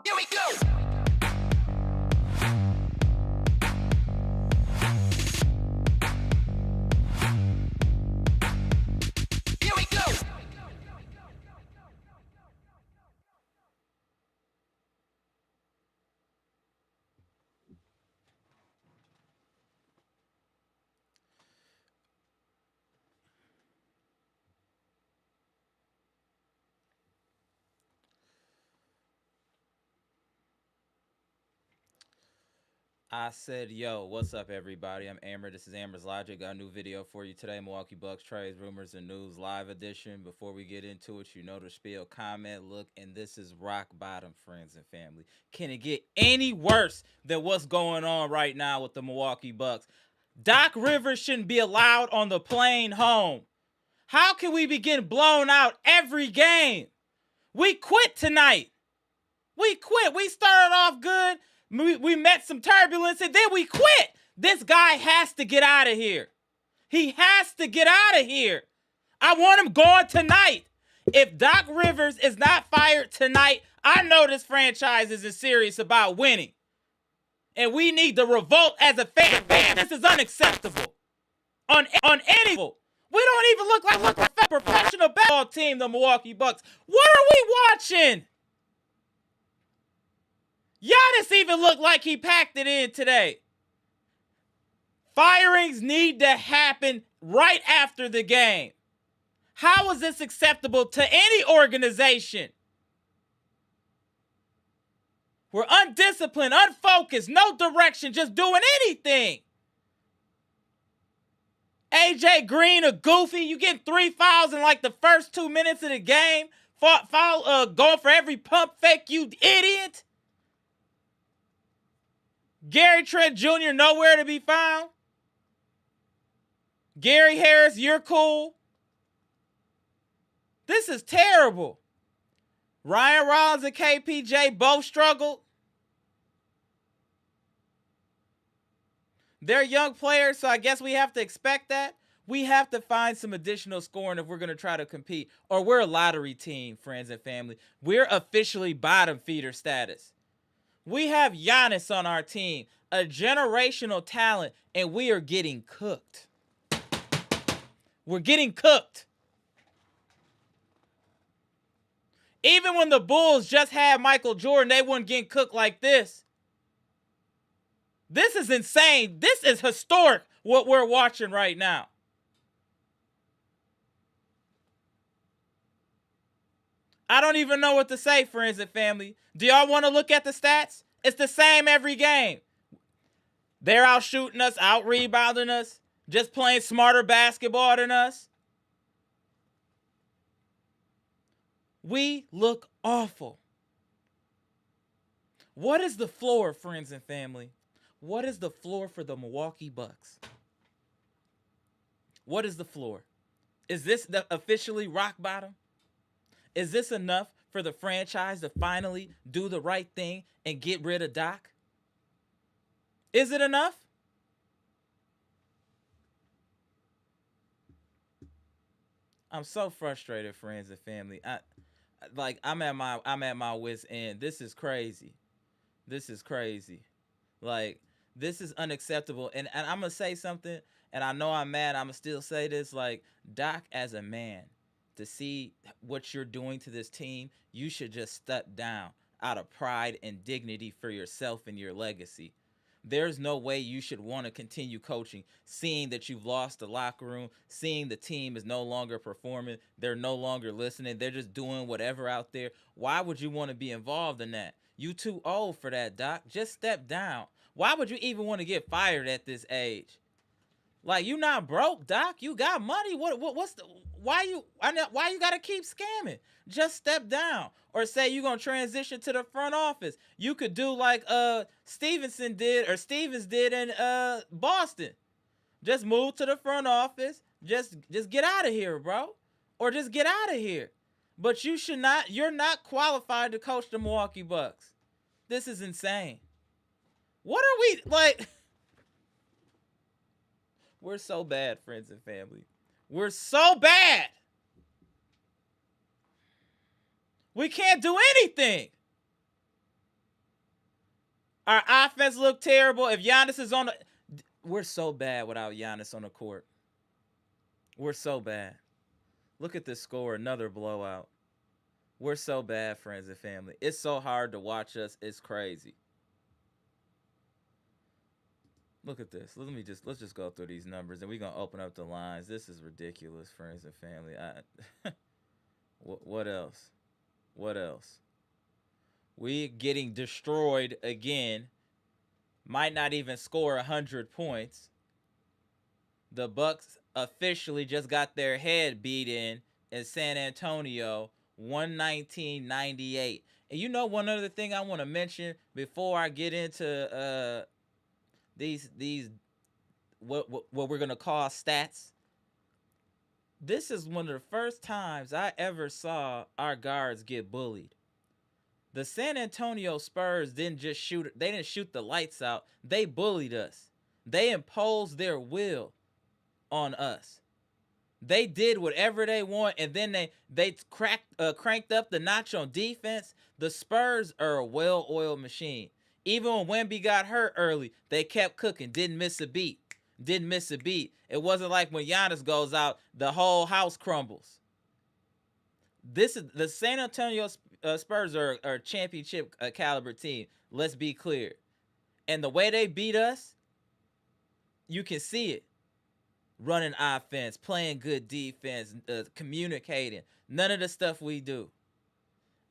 Here we go. Here we go. I said, yo, what's up, everybody? I'm Amara. This is Amara's Logic. Got a new video for you today. Milwaukee Bucks trades, rumors, and news live edition. Before we get into it, you know the spiel, comment, look, and this is rock bottom, friends and family. Can it get any worse than what's going on right now with the Milwaukee Bucks? Doc Rivers shouldn't be allowed on the plane home. How can we be getting blown out every game? We quit tonight. We quit. We started off good. We met some turbulence, and then we quit. This guy has to get out of here. He has to get out of here. I want him gone tonight. If Doc Rivers is not fired tonight, I know this franchise isn't serious about winning. And we need to revolt as a fan. This is unacceptable. On any level. We don't even look like a professional basketball team, the Milwaukee Bucks. What are we watching? Giannis even looked like he packed it in today. Firings need to happen right after the game. How is this acceptable to any organization? We're undisciplined, unfocused, no direction, just doing anything. AJ Green, a goofy. You getting 3 fouls in like the first 2 minutes of the game. Going for every pump fake, you idiot. Gary Trent Jr. nowhere to be found. Gary Harris, you're cool. This is terrible. Ryan Rollins and KPJ both struggled. They're young players, so I guess we have to expect that. We have to find some additional scoring if we're going to try to compete. Or we're a lottery team, friends and family. We're officially bottom feeder status. We have Giannis on our team, a generational talent, and we are getting cooked. We're getting cooked. Even when the Bulls just had Michael Jordan, they weren't getting cooked like this. This is insane. This is historic, what we're watching right now. I don't even know what to say, friends and family. Do y'all want to look at the stats? It's the same every game. They're out shooting us, out rebounding us, just playing smarter basketball than us. We look awful. What is the floor, friends and family? What is the floor for the Milwaukee Bucks? What is the floor? Is this officially rock bottom? Is this enough for the franchise to finally do the right thing and get rid of Doc? Is it enough? I'm so frustrated, friends and family. I'm at my wit's end. This is crazy. This is crazy. Like, this is unacceptable. And I'm gonna say something, and I know I'm mad. I'm gonna still say this. Like, Doc, as a man, to see what you're doing to this team, you should just step down out of pride and dignity for yourself and your legacy. There's no way you should want to continue coaching, seeing that you've lost the locker room, seeing the team is no longer performing, they're no longer listening, they're just doing whatever out there. Why would you want to be involved in that? You too old for that, Doc. Just step down. Why would you even want to get fired at this age? Like, you not broke, Doc. You got money. What's the why you gotta keep scamming? Just step down. Or say you're gonna transition to the front office. You could do like Stevens did in Boston. Just move to the front office. Just get out of here, bro. Or just get out of here. But you're not qualified to coach the Milwaukee Bucks. This is insane. What are we like? We're so bad, friends and family. We're so bad. We can't do anything. Our offense look terrible. If Giannis is on the... We're so bad without Giannis on the court. We're so bad. Look at this score, another blowout. We're so bad, friends and family. It's so hard to watch us. It's crazy. Look at this. Let's just go through these numbers, and we're gonna open up the lines. This is ridiculous, friends and family. What else? What else? We getting destroyed again. Might not even score 100 points. The Bucks officially just got their head beat in San Antonio, 119-98. And you know, one other thing I want to mention before I get into these what we're gonna call stats. This is one of the first times I ever saw our guards get bullied. The San Antonio Spurs didn't shoot the lights out. They bullied us. They imposed their will on us. They did whatever they want, and then they cranked up the notch on defense. The Spurs are a well-oiled machine. Even when Wemby got hurt early, they kept cooking. Didn't miss a beat. It wasn't like when Giannis goes out, the whole house crumbles. This is the San Antonio Spurs are a championship caliber team. Let's be clear. And the way they beat us, you can see it. Running offense, playing good defense, communicating. None of the stuff we do.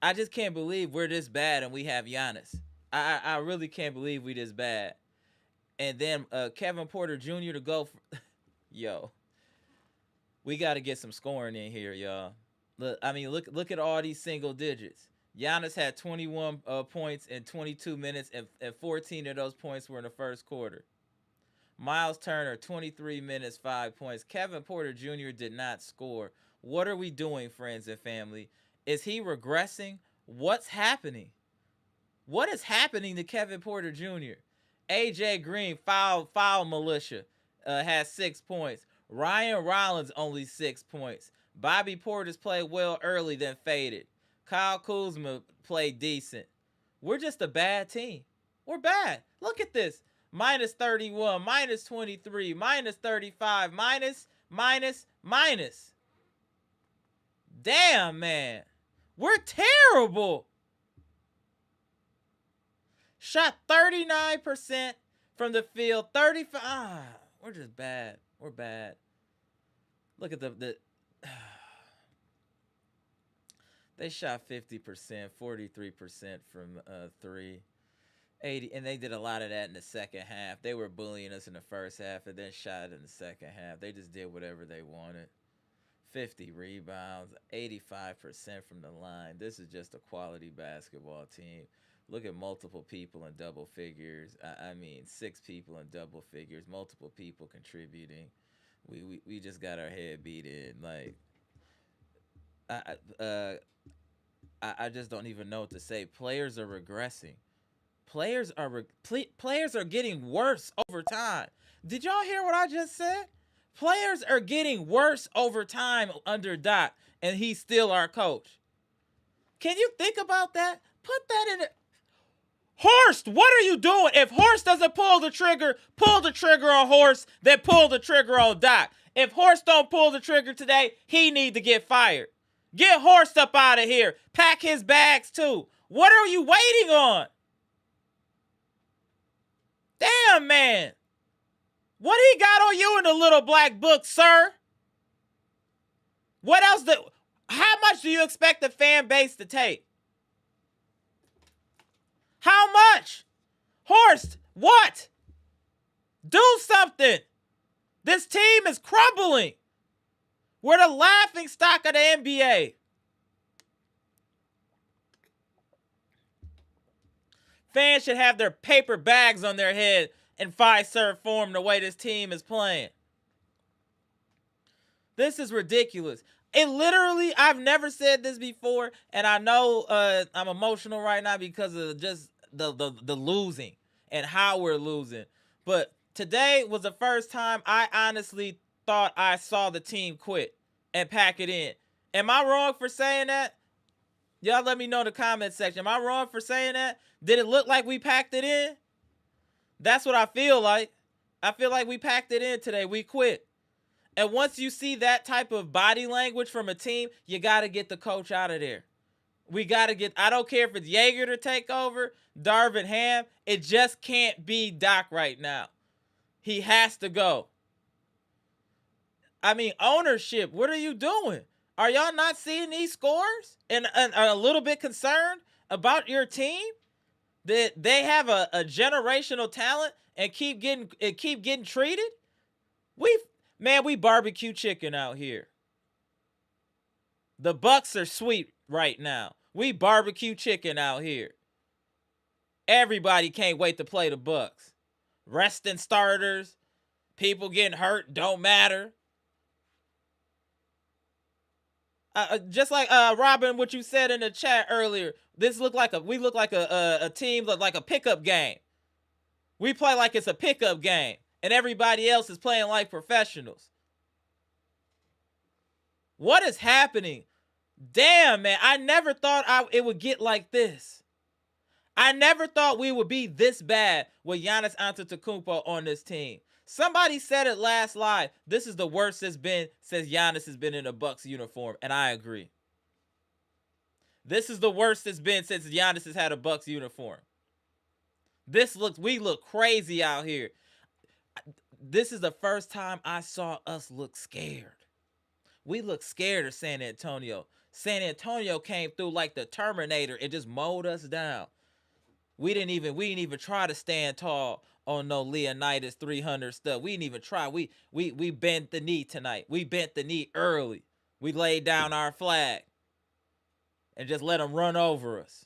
I just can't believe we're this bad and we have Giannis. I really can't believe we this bad. And then Kevin Porter Jr. to go for... Yo. We got to get some scoring in here, y'all. Look at all these single digits. Giannis had 21 points in 22 minutes, and 14 of those points were in the first quarter. Miles Turner, 23 minutes, 5 points. Kevin Porter Jr. did not score. What are we doing, friends and family? Is he regressing? What's happening? What is happening to Kevin Porter Jr.? AJ Green, foul militia, has 6 points. Ryan Rollins, only 6 points. Bobby Portis played well early, then faded. Kyle Kuzma played decent. We're just a bad team. We're bad. Look at this. Minus 31, minus 23, minus 35, minus. Damn, man. We're terrible. Shot 39% from the field, 35. We're just bad. We're bad. Look at the they shot 50%, 43% from 3. 80, and they did a lot of that in the second half. They were bullying us in the first half and then shot in the second half. They just did whatever they wanted. 50 rebounds, 85% from the line. This is just a quality basketball team. Look at multiple people in double figures. I mean, 6 people in double figures, multiple people contributing. We just got our head beat in. Like, I just don't even know what to say. Players are regressing. Players are getting worse over time. Did y'all hear what I just said? Players are getting worse over time under Doc, and he's still our coach. Can you think about that? Put that in it. Horst, what are you doing? If Horst doesn't pull the trigger on Horst, then pull the trigger on Doc. If Horst don't pull the trigger today, he need to get fired. Get Horst up out of here. Pack his bags too. What are you waiting on? Damn, man. What he got on you in the little black book, sir? What else? How much do you expect the fan base to take? How much? Horst, what? Do something. This team is crumbling. We're the laughing stock of the NBA. Fans should have their paper bags on their head in 5-serve form the way this team is playing. This is ridiculous. It literally, I've never said this before, and I know I'm emotional right now because of just the losing and how we're losing. But today was the first time I honestly thought I saw the team quit and pack it in. Am I wrong for saying that? Y'all let me know in the comment section. Am I wrong for saying that? Did it look like we packed it in? That's what I feel like. I feel like we packed it in today. We quit. And once you see that type of body language from a team, you got to get the coach out of there. We got to get, I don't care if it's Jaeger to take over, Darvin Ham. It just can't be Doc right now. He has to go. I mean, ownership, what are you doing? Are y'all not seeing these scores and are a little bit concerned about your team? That they have a generational talent and keep getting treated? We barbecue chicken out here. The Bucks are sweet right now. We barbecue chicken out here. Everybody can't wait to play the Bucks. Resting starters, people getting hurt, don't matter. Just like Robin, what you said in the chat earlier, we look like a team, like a pickup game. We play like it's a pickup game, and everybody else is playing like professionals. What is happening? Damn, man, I never thought it would get like this. I never thought we would be this bad with Giannis Antetokounmpo on this team. Somebody said it last live. This is the worst it's been since Giannis has been in a Bucks uniform, and I agree. This is the worst it's been since Giannis has had a Bucks uniform. We look crazy out here. This is the first time I saw us look scared. We look scared of San Antonio. San Antonio came through like the Terminator and just mowed us down. We didn't even try to stand tall on no Leonidas 300 stuff. We didn't even try. We bent the knee tonight. We bent the knee early. We laid down our flag and just let them run over us.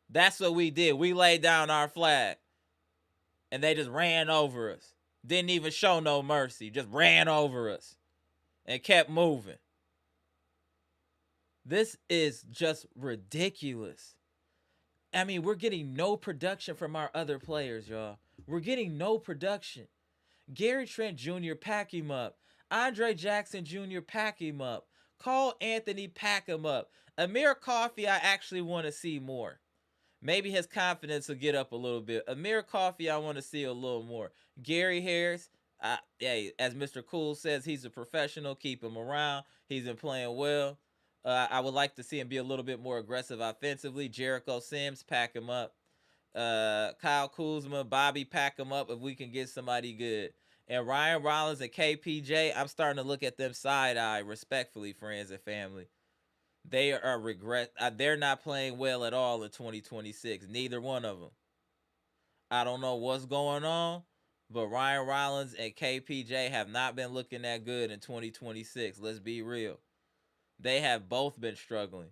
That's what we did. We laid down our flag and they just ran over us. Didn't even show no mercy. Just ran over us and kept moving. This is just ridiculous. I mean, we're getting no production from our other players, y'all. We're getting no production. Gary Trent Jr., pack him up. Andre Jackson Jr., pack him up. Cole Anthony, pack him up. Amir Coffey, I actually want to see more. Maybe his confidence will get up a little bit. Amir Coffey, I want to see a little more. Gary Harris, hey, as Mr. Cool says, he's a professional. Keep him around. He's been playing well. I would like to see him be a little bit more aggressive offensively. Jericho Sims, pack him up. Kyle Kuzma, Bobby, pack him up if we can get somebody good. And Ryan Rollins and KPJ, I'm starting to look at them side eye, respectfully, friends and family. They are regret. They're not playing well at all in 2026. Neither one of them. I don't know what's going on, but Ryan Rollins and KPJ have not been looking that good in 2026. Let's be real. They have both been struggling.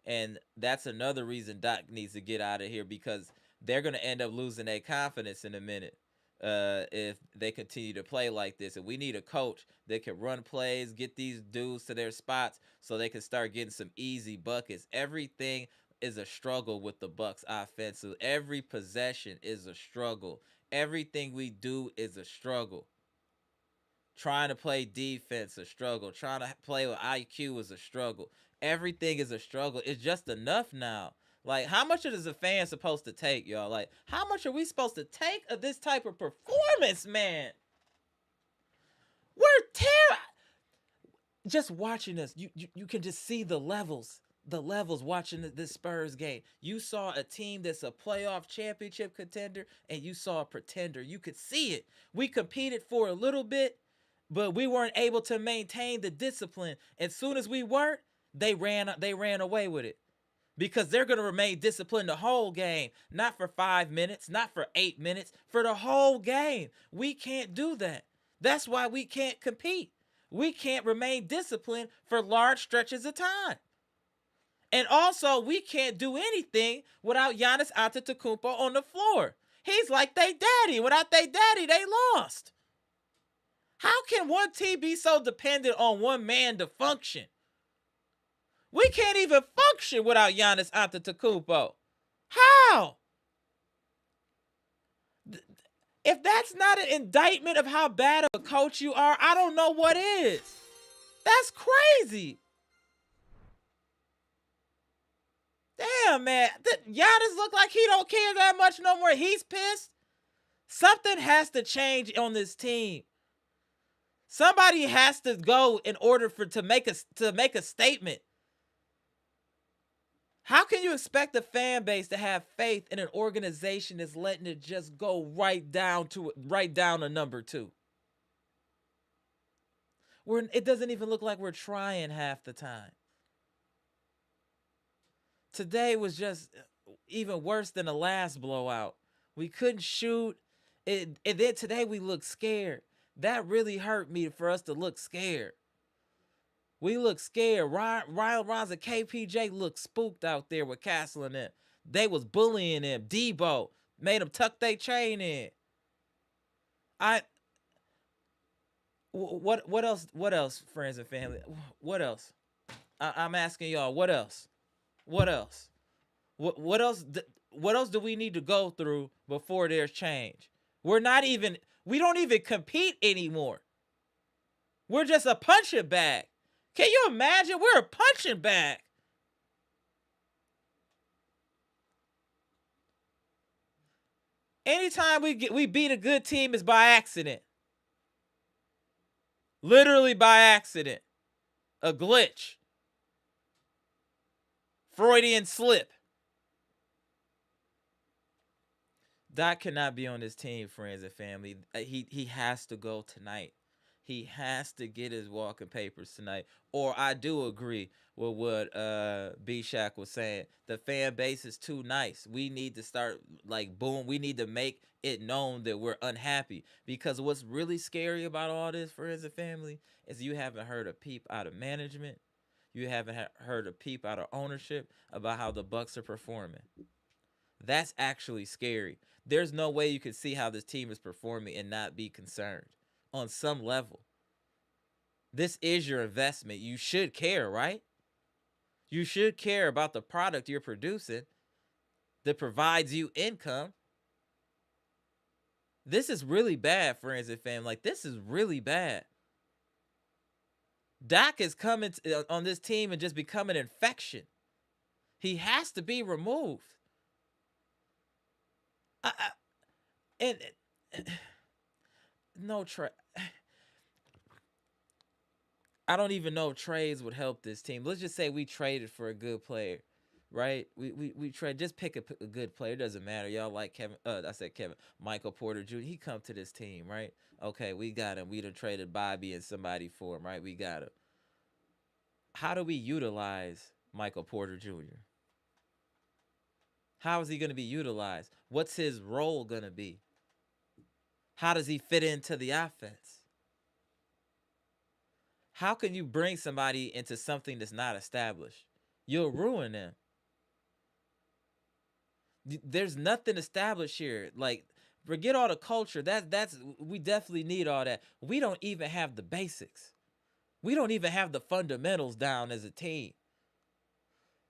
And that's another reason Doc needs to get out of here, because they're going to end up losing their confidence in a minute if they continue to play like this. And we need a coach that can run plays, get these dudes to their spots so they can start getting some easy buckets. Everything is a struggle with the Bucks offensive. Every possession is a struggle. Everything we do is a struggle. Trying to play defense, a struggle. Trying to play with IQ is a struggle. Everything is a struggle. It's just enough now. Like, how much is a fan supposed to take, y'all? Like, how much are we supposed to take of this type of performance, man? We're terrible. Just watching this, you can just see the levels. The levels watching this Spurs game. You saw a team that's a playoff championship contender, and you saw a pretender. You could see it. We competed for a little bit, but we weren't able to maintain the discipline. As soon as we weren't, they ran away with it. Because they're going to remain disciplined the whole game. Not for 5 minutes, not for 8 minutes, for the whole game. We can't do that. That's why we can't compete. We can't remain disciplined for large stretches of time. And also, we can't do anything without Giannis Antetokounmpo on the floor. He's like they daddy. Without they daddy, they lost. How can one team be so dependent on one man to function? We can't even function without Giannis Antetokounmpo. How? If that's not an indictment of how bad of a coach you are, I don't know what is. That's crazy. Damn, man. Giannis look like he don't care that much no more. He's pissed. Something has to change on this team. Somebody has to go in order to make a statement. How can you expect a fan base to have faith in an organization that's letting it just go right down to number 2? It doesn't even look like we're trying half the time. Today was just even worse than the last blowout. We couldn't shoot. And then today we looked scared. That really hurt me for us to look scared. We look scared. Ryan Rollins and KPJ looked spooked out there with Haslam and them. They was bullying him. Debo made him tuck their chain in. What else? What else, friends and family? What else? I'm asking y'all. What else? What else? What else? What else do we need to go through before there's change? We don't even compete anymore. We're just a punching bag. Can you imagine? We're a punching bag. Anytime we beat a good team is by accident. Literally by accident. A glitch. Freudian slip. Doc cannot be on this team, friends and family. He has to go tonight. He has to get his walking papers tonight. Or I do agree with what Bshack was saying. The fan base is too nice. We need to start, like, boom. We need to make it known that we're unhappy. Because what's really scary about all this, friends and family, is you haven't heard a peep out of management. You haven't heard a peep out of ownership about how the Bucks are performing. That's actually scary. There's no way you can see how this team is performing and not be concerned on some level. This is your investment. You should care, right? You should care about the product you're producing that provides you income. This is really bad, friends and family. Like, this is really bad. Doc is coming on this team and just become an infection. He has to be removed. And no trade. I don't even know if trades would help this team. Let's just say we traded for a good player, right? We trade. Just pick a good player. It doesn't matter. Y'all like Kevin? I said Kevin. Michael Porter Jr. He come to this team, right? Okay, we got him. We done traded Bobby and somebody for him, right? We got him. How do we utilize Michael Porter Jr.? How is he going to be utilized? What's his role going to be? How does he fit into the offense? How can you bring somebody into something that's not established? You'll ruin them. There's nothing established here. Like, forget all the culture. That's we definitely need all that. We don't even have the basics. We don't even have the fundamentals down as a team.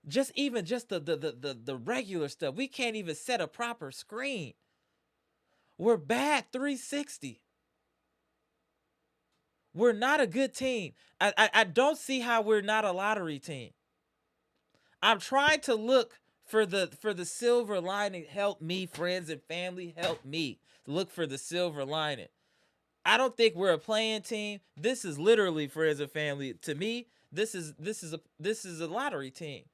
Just the regular stuff. We can't even set a proper screen. We're bad 360. We're not a good team. I don't see how we're not a lottery team. I'm trying to look for the silver lining. Help me, friends and family. Help me look for the silver lining. I don't think we're a playing team. This is literally, friends and family. To me, this is a lottery team.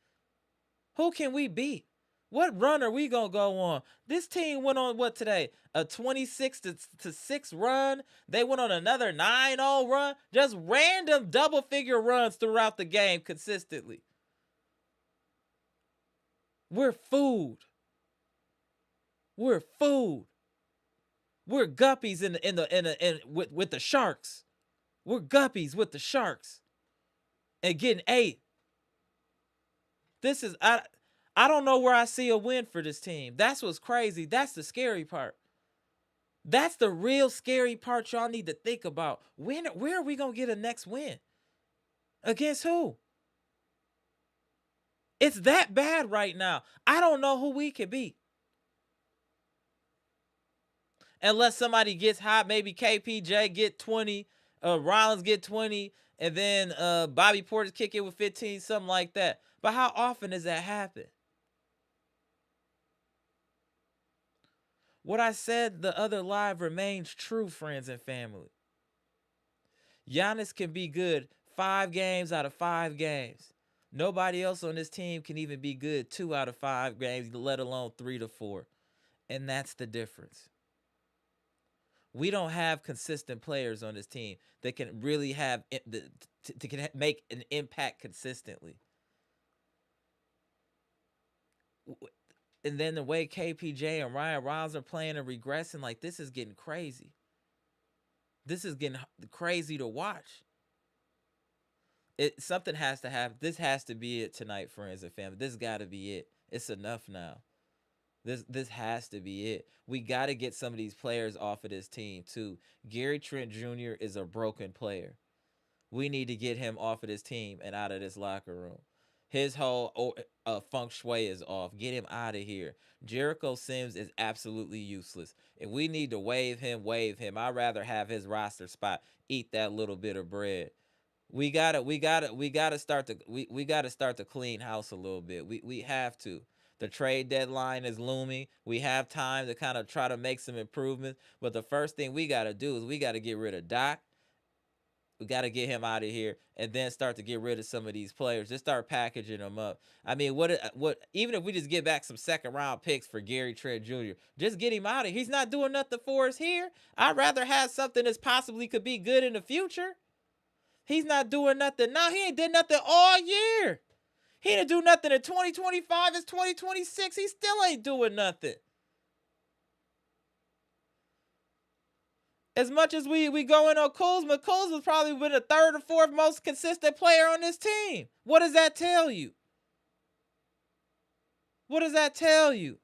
Who can we beat? What run are we gonna go on? This team went on what today? A 26-6 run. They went on another 9-0 run. Just random double figure runs throughout the game consistently. We're food. We're food. We're guppies with the Sharks. We're guppies with the Sharks. And getting 8. This is I don't know where I see a win for this team. That's what's crazy. That's the scary part. That's the real scary part y'all need to think about. Where are we going to get a next win? Against who? It's that bad right now. I don't know who we could beat. Unless somebody gets hot, maybe KPJ get 20, Rollins get 20, and then Bobby Portis kick it with 15, something like that. But how often does that happen? What I said the other live remains true, friends and family. Giannis can be good 5 games out of 5 games. Nobody else on this team can even be good 2 out of 5 games, let alone 3 to 4. And that's the difference. We don't have consistent players on this team that can really have can make an impact consistently. And then the way KPJ and Ryan Rollins are playing and regressing, like, this is getting crazy. This is getting crazy to watch. Something has to happen. This has to be it tonight, friends and family. This got to be it. It's enough now. This has to be it. We got to get some of these players off of this team too. Gary Trent Jr. is a broken player. We need to get him off of this team and out of this locker room. His whole feng shui is off. Get him out of here. Jericho Sims is absolutely useless. If we need to waive him, waive him. I'd rather have his roster spot. Eat that little bit of bread. We gotta start to clean house a little bit. We have to. The trade deadline is looming. We have time to kind of try to make some improvements. But the first thing we got to do is we got to get rid of Doc. We got to get him out of here and then start to get rid of some of these players. Just start packaging them up. I mean, what even if we just get back some second round picks for Gary Trent Jr., just get him out of here. He's not doing nothing for us here. I'd rather have something that's possibly could be good in the future. He's not doing nothing now. He ain't did nothing all year. He didn't do nothing in 2025. It's 2026. He still ain't doing nothing. As much as we go in on Kuzma's probably been the 3rd or 4th most consistent player on this team. What does that tell you? What does that tell you?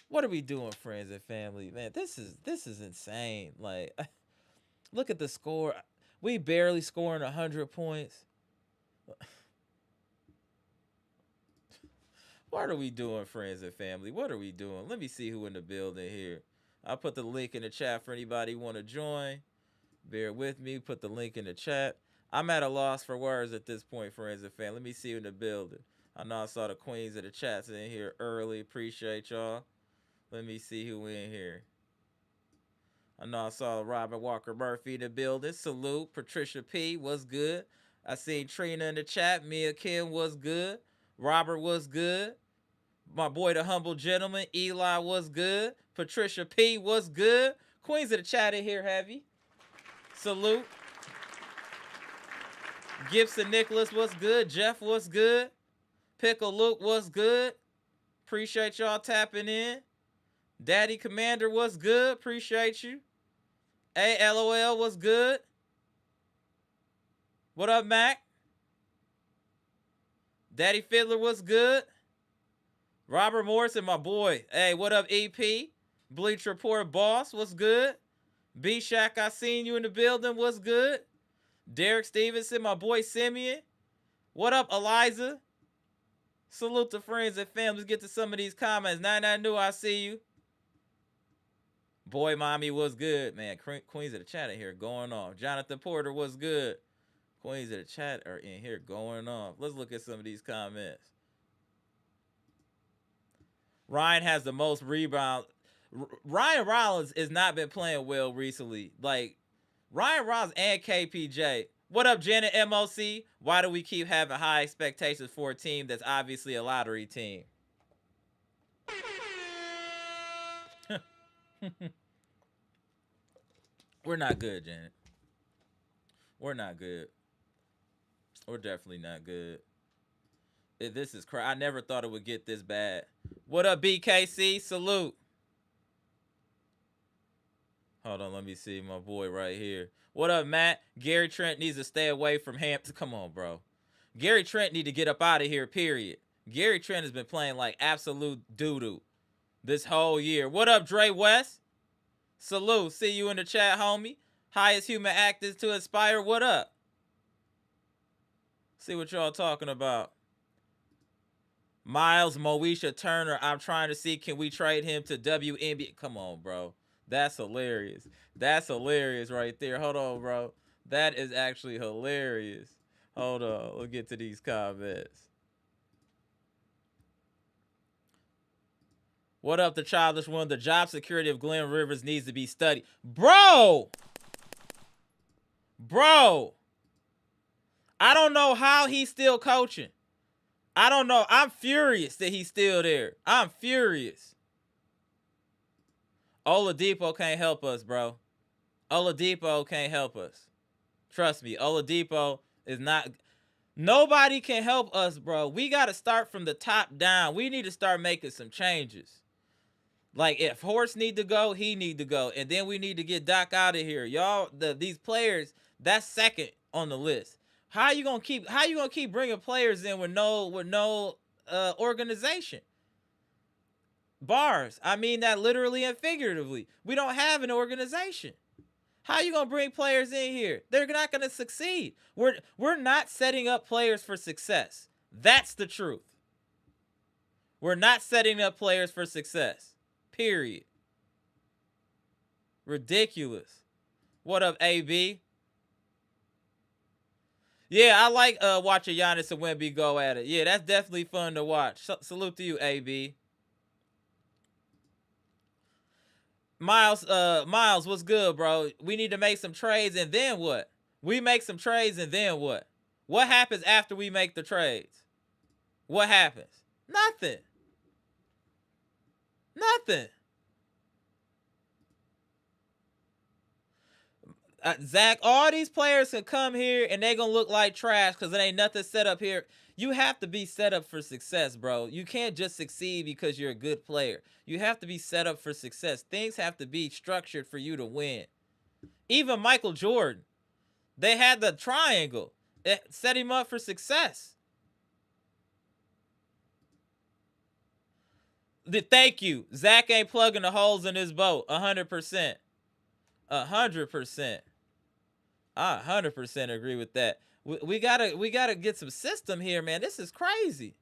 What are we doing, friends and family? Man, this is insane. Like, look at the score. We barely scoring 100 points. What are we doing, friends and family? What are we doing? Let me see who in the building here. I'll put the link in the chat for anybody who want to join. Bear with me. Put the link in the chat. I'm at a loss for words at this point, friends and fam. Let me see you in the building. I know I saw the queens of the chats in here early. Appreciate y'all. Let me see who in here. I know I saw Robert Walker Murphy in the building. Salute. Patricia P. What's good? I seen Trina in the chat. Mia Kim was good. Robert was good. My boy, the humble gentleman. Eli was good. Patricia P. was good. Queens of the chat in here, heavy. Salute. Gibson Nicholas was good. Jeff was good. Pickle Luke was good. Appreciate y'all tapping in. Daddy Commander was good. Appreciate you. LOL was good. What up, Mac? Daddy Fiddler was good. Robert Morrison, my boy. Hey, what up, EP? Bleach Report Boss, what's good? Bshack, I seen you in the building, what's good? Derek Stevenson, my boy Simeon. What up, Eliza? Salute to friends and family. Let's get to some of these comments. 99 New, I see you. Boy, mommy was good. Man, Queens of the chat in here going off. Jonathan Porter was good. Queens of the chat are in here going off. Let's look at some of these comments. Ryan has the most rebounds. Ryan Rollins has not been playing well recently. Like, Ryan Rollins and KPJ. What up, Janet MOC? Why do we keep having high expectations for a team that's obviously a lottery team? We're not good, Janet. We're not good. We're definitely not good. This is crazy. I never thought it would get this bad. What up, BKC? Salute. Hold on, let me see my boy right here. What up, Matt? Gary Trent needs to stay away from Hampton. Come on, bro. Gary Trent need to get up out of here, period. Gary Trent has been playing like absolute doo-doo this whole year. What up, Dre West? Salute. See you in the chat, homie. Highest human actors to inspire. What up? See what y'all talking about. Miles Moesha Turner. I'm trying to see, can we trade him to WNBA? Come on, bro. That's hilarious. That's hilarious right there. Hold on, bro. That is actually hilarious. Hold on. We'll get to these comments. What up, the childish one? The job security of Glenn Rivers needs to be studied. Bro! Bro! I don't know how he's still coaching. I don't know. I'm furious that he's still there. I'm furious. Oladipo can't help us, bro. Oladipo can't help us. Trust me, Oladipo is not... Nobody can help us, bro. We got to start from the top down. We need to start making some changes. Like, if Horst need to go, he need to go. And then we need to get Doc out of here. Y'all, these players, that's second on the list. How you gonna keep bringing players in with no organization? Bars. I mean that literally and figuratively. We don't have an organization. How you gonna bring players in here? They're not gonna succeed. We're not setting up players for success. That's the truth. We're not setting up players for success. Period. Ridiculous. What up, AB? Yeah, I like watching Giannis and Wemby go at it. Yeah, that's definitely fun to watch. Salute to you, AB. Miles, what's good, bro? We need to make some trades, and then what? We make some trades, and then what? What happens after we make the trades? What happens? Nothing. Nothing. Zach, all these players can come here and they gonna look like trash because there ain't nothing set up here. You have to be set up for success, bro. You can't just succeed because you're a good player. You have to be set up for success. Things have to be structured for you to win. Even Michael Jordan, they had the triangle. It set him up for success. Thank you. Zach ain't plugging the holes in his boat. 100%. 100%. I 100% agree with that. We gotta get some system here, man. This is crazy.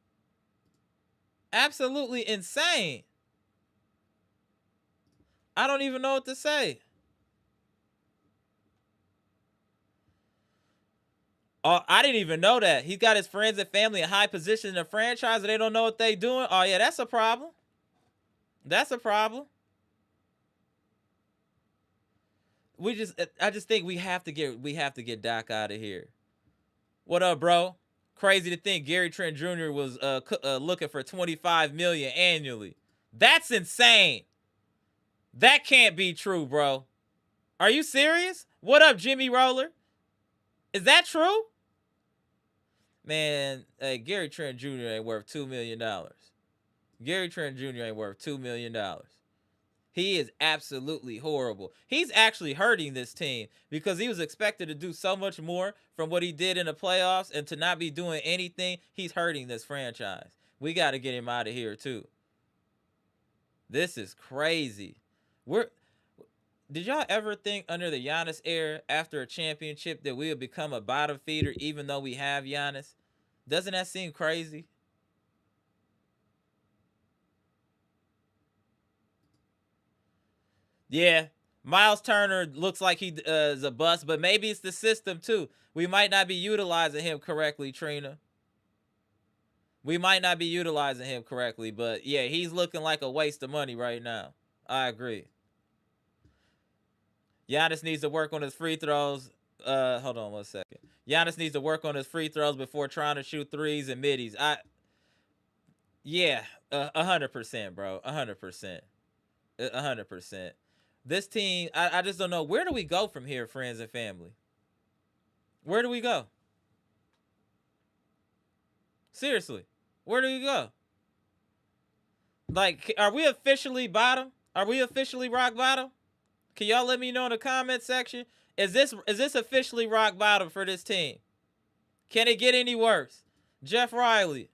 Absolutely insane. I don't even know what to say. Oh, I didn't even know that. He's got his friends and family in high position in the franchise and they don't know what they doing. Oh yeah, that's a problem. That's a problem. I just think we have to get Doc out of here. What up, bro? Crazy to think Gary Trent Jr. was looking for $25 million annually. That's insane. That can't be true, bro. Are you serious? What up, Jimmy Roller? Is that true? Man, hey, Gary Trent Jr. ain't worth $2 million. Gary Trent Jr. ain't worth $2 million. He is absolutely horrible. He's actually hurting this team because he was expected to do so much more from what he did in the playoffs, and to not be doing anything, he's hurting this franchise. We got to get him out of here too. This is crazy. Did y'all ever think under the Giannis era, after a championship, that we would become a bottom feeder even though we have Giannis? Doesn't that seem crazy? Yeah, Miles Turner looks like he is a bust, but maybe it's the system too. We might not be utilizing him correctly, Trina. We might not be utilizing him correctly, but yeah, he's looking like a waste of money right now. I agree. Giannis needs to work on his free throws. Hold on 1 second. Giannis needs to work on his free throws before trying to shoot threes and middies. Yeah, 100%, bro. 100%. 100%. This team, I just don't know. Where do we go from here, friends and family? Where do we go? Seriously, where do we go? Like, are we officially bottom? Are we officially rock bottom? Can y'all let me know in the comment section? Is this officially rock bottom for this team? Can it get any worse? Jeff Riley.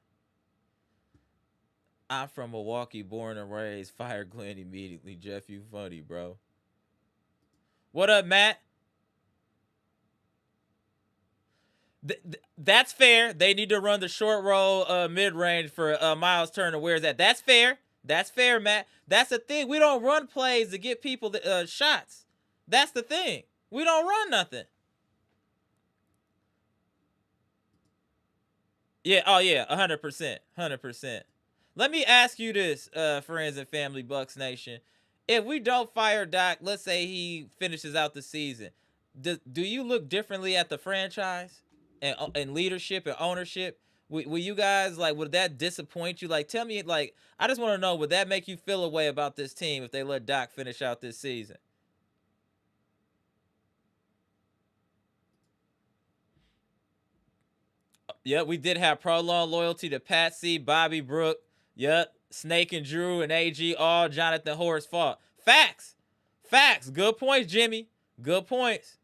I'm from Milwaukee, born and raised. Fire Glenn immediately. Jeff, you funny, bro. What up, Matt? That's fair. They need to run the short roll mid-range for Miles Turner. Where's that? That's fair. That's fair, Matt. That's the thing. We don't run plays to get people the shots. That's the thing. We don't run nothing. Yeah. Oh, yeah. 100%. 100%. Let me ask you this, friends and family, Bucks Nation. If we don't fire Doc, let's say he finishes out the season, do you look differently at the franchise and leadership and ownership? Will you guys, like, would that disappoint you? Like, tell me, like, I just want to know, would that make you feel a way about this team if they let Doc finish out this season? Yep, we did have prolonged loyalty to Patsy, Bobby Brook. Yep, Snake and Drew and AG, all Jonathan Horror's fault. Facts. Facts. Good points, Jimmy. Good points.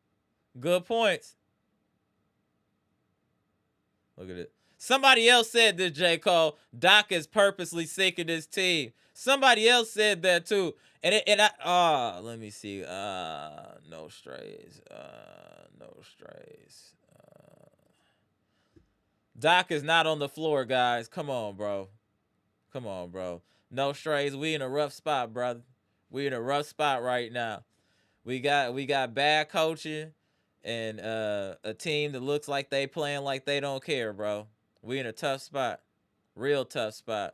Good points. Look at it. Somebody else said this, J. Cole. Doc is purposely sinking his team. Somebody else said that too. Let me see. No strays. No strays. Doc is not on the floor, guys. Come on, bro. Come on, bro. No strays. We in a rough spot, brother. We in a rough spot right now. We got bad coaching and a team that looks like they playing like they don't care, bro. We in a tough spot. Real tough spot.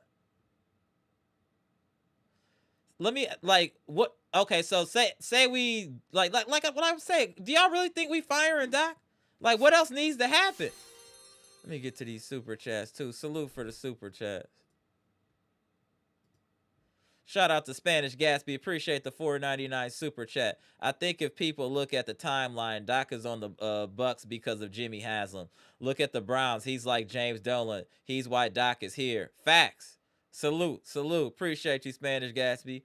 Let me, like, what, okay, so say we like what I was saying. Do y'all really think we firing Doc? Like, what else needs to happen? Let me get to these super chats too. Salute for the super chats. Shout out to Spanish Gatsby. Appreciate the $4.99 super chat. I think if people look at the timeline, Doc is on the Bucks because of Jimmy Haslam. Look at the Browns. He's like James Dolan. He's why Doc is here. Facts. Salute. Salute. Appreciate you, Spanish Gatsby.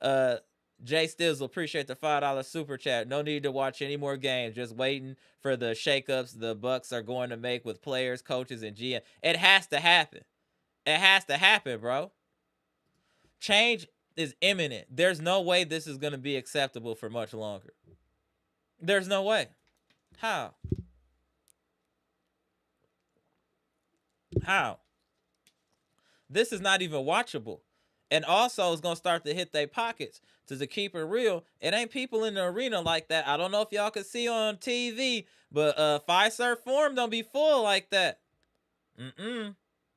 Jay Stizzle, appreciate the $5 super chat. No need to watch any more games. Just waiting for the shakeups the Bucks are going to make with players, coaches, and GM. It has to happen. It has to happen, bro. Change is imminent. There's no way this is going to be acceptable for much longer. There's no way. How? How? This is not even watchable. And also, it's gonna start to hit their pockets. To keep it real, it ain't people in the arena like that. I don't know if y'all can see on TV, but Fiserv Forum don't be full like that.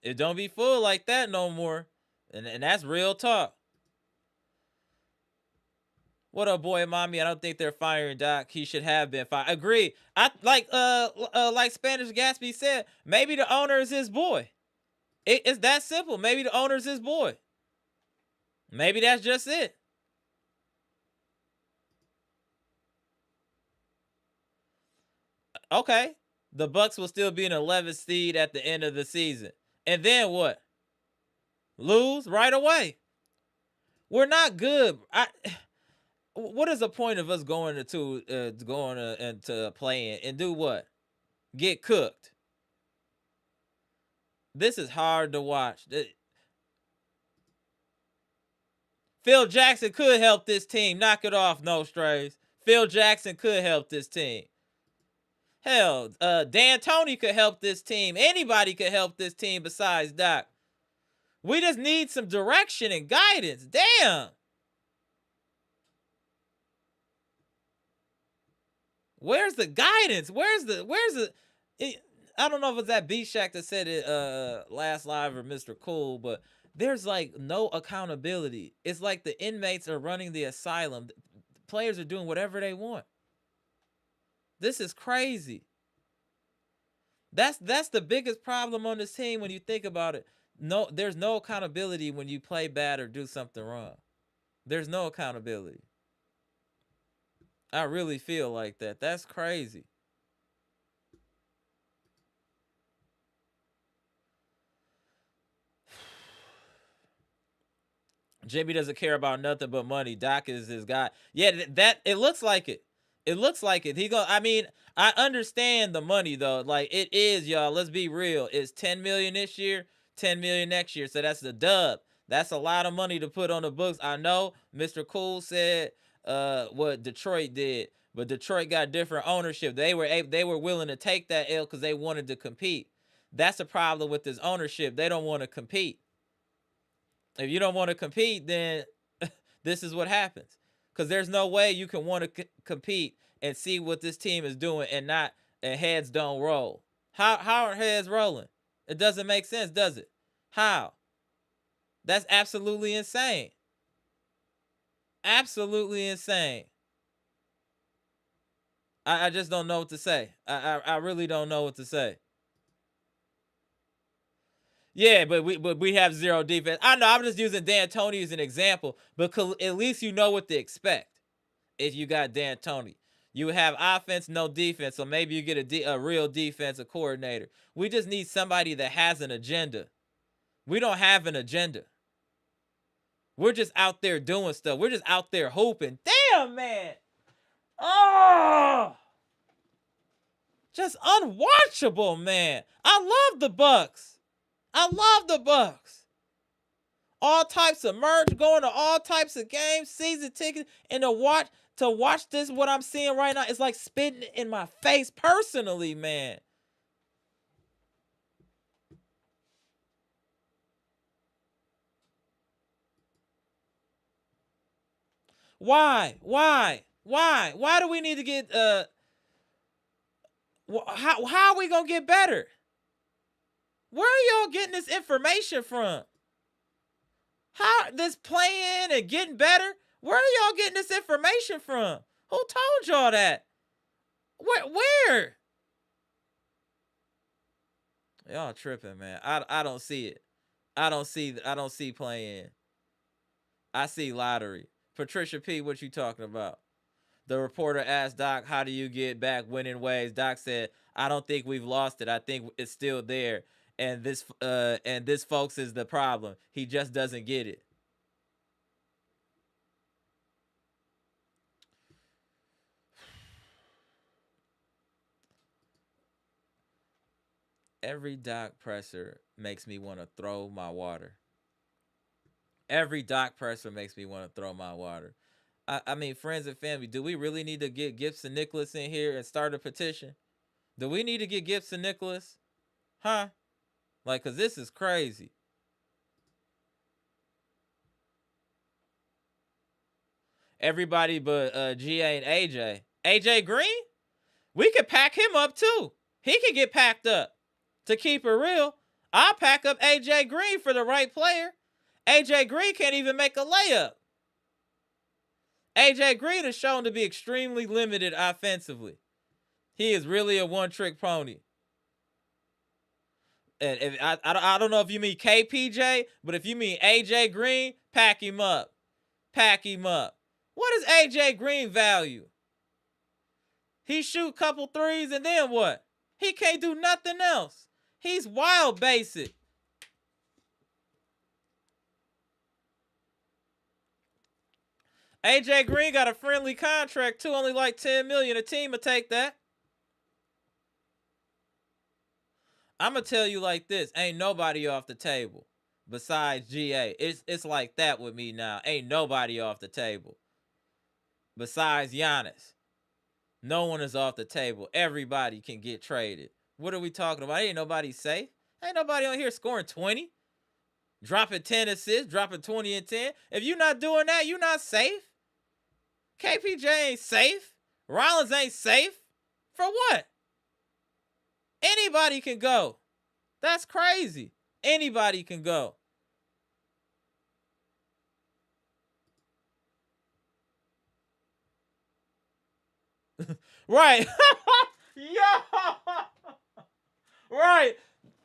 It don't be full like that no more. And that's real talk. What up, boy, mommy? I don't think they're firing Doc. He should have been fired. Agree. I like Spanish Gatsby said, maybe the owner is his boy. It's that simple. Maybe the owner is his boy. Maybe that's just it. Okay. The Bucks will still be an 11th seed at the end of the season. And then what? Lose right away. We're not good. What is the point of us going into playing and do what? Get cooked. This is hard to watch. Phil Jackson could help this team. Knock it off, no strays. Phil Jackson could help this team. Hell, D'Antoni could help this team. Anybody could help this team besides Doc. We just need some direction and guidance. Damn. Where's the guidance? I don't know if it's that Bshack that said it last live or Mr. Cool, but there's like no accountability. It's like the inmates are running the asylum. Players are doing whatever they want. This is crazy. That's the biggest problem on this team when you think about it. No, there's no accountability when you play bad or do something wrong. There's no accountability. I really feel like that. That's crazy. Jimmy doesn't care about nothing but money. Doc is his guy. Yeah, that it looks like it. It looks like it. I mean, I understand the money though. Like it is, y'all. Let's be real. It's 10 million this year, 10 million next year. So that's the dub. That's a lot of money to put on the books. I know Mr. Cool said what Detroit did, but Detroit got different ownership. They were willing to take that L because they wanted to compete. That's the problem with this ownership. They don't want to compete. If you don't want to compete, then this is what happens. Because there's no way you can want to compete and see what this team is doing and heads don't roll. How are heads rolling? It doesn't make sense, does it? How? That's absolutely insane. Absolutely insane. I just don't know what to say. I really don't know what to say. Yeah, but we have zero defense. I know. I'm just using D'Antoni as an example, but at least you know what to expect. If you got D'Antoni, you have offense, no defense, so maybe you get a real defensive coordinator. We just need somebody that has an agenda. We don't have an agenda. We're just out there doing stuff. We're just out there hooping. Damn, man. Oh, just unwatchable, man. I love the Bucks. I love the Bucks. All types of merch, going to all types of games, season tickets, and to watch this, what I'm seeing right now, it's like spitting in my face personally, man. Why? Why do we need to get how are we gonna get better? Where are y'all getting this information from? How this playing and getting better? Where are y'all getting this information from? Who told y'all that? Where? Y'all tripping, man. I don't see it. I don't see playing. I see lottery. Patricia P, what you talking about? The reporter asked Doc, how do you get back winning ways? Doc said, I don't think we've lost it. I think it's still there. And this folks is the problem. He just doesn't get it. Every Doc presser makes me want to throw my water. Every Doc presser makes me want to throw my water. I mean, friends and family, do we really need to get Gibson Nicholas in here and start a petition? Do we need to get Gibson Nicholas? Huh? Like, because this is crazy. Everybody but GA and AJ. AJ Green, we could pack him up too. He could get packed up. To keep it real, I'll pack up AJ Green for the right player. AJ Green can't even make a layup. AJ Green is shown to be extremely limited offensively. He is really a one-trick pony. And if, I don't know if you mean KPJ, but if you mean AJ Green, pack him up. Pack him up. What is AJ Green value? He shoot a couple threes and then what? He can't do nothing else. He's wild basic. AJ Green got a friendly contract too, only like $10 million. A team will take that. I'm gonna tell you like this: ain't nobody off the table besides GA. It's like that with me now. Ain't nobody off the table besides Giannis. No one is off the table. Everybody can get traded. What are we talking about? Ain't nobody safe. Ain't nobody on here scoring 20, dropping 10 assists, dropping 20 and 10. If you're not doing that, you're not safe. KPJ ain't safe. Rollins ain't safe. For what? Anybody can go. That's crazy. Anybody can go. Right. Yo. Right.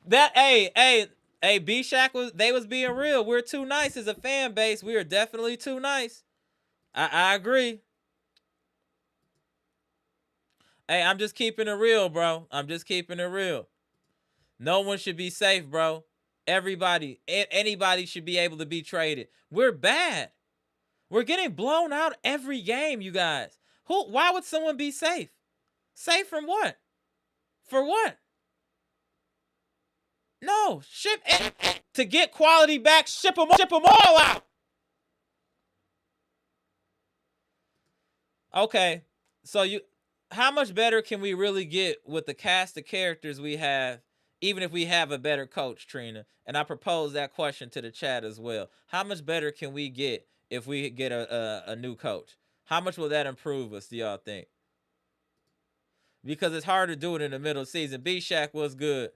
That hey, Bshack they was being real. We're too nice as a fan base. We are definitely too nice. I agree. Hey, I'm just keeping it real, bro. I'm just keeping it real. No one should be safe, bro. Everybody, anybody should be able to be traded. We're bad. We're getting blown out every game, you guys. Why would someone be safe? Safe from what? For what? No, ship to get quality back. Ship them all out. Okay, so how much better can we really get with the cast of characters we have, even if we have a better coach, Trina? And I propose that question to the chat as well. How much better can we get if we get a new coach? How much will that improve us, do y'all think? Because it's hard to do it in the middle of the season. Bshack was good.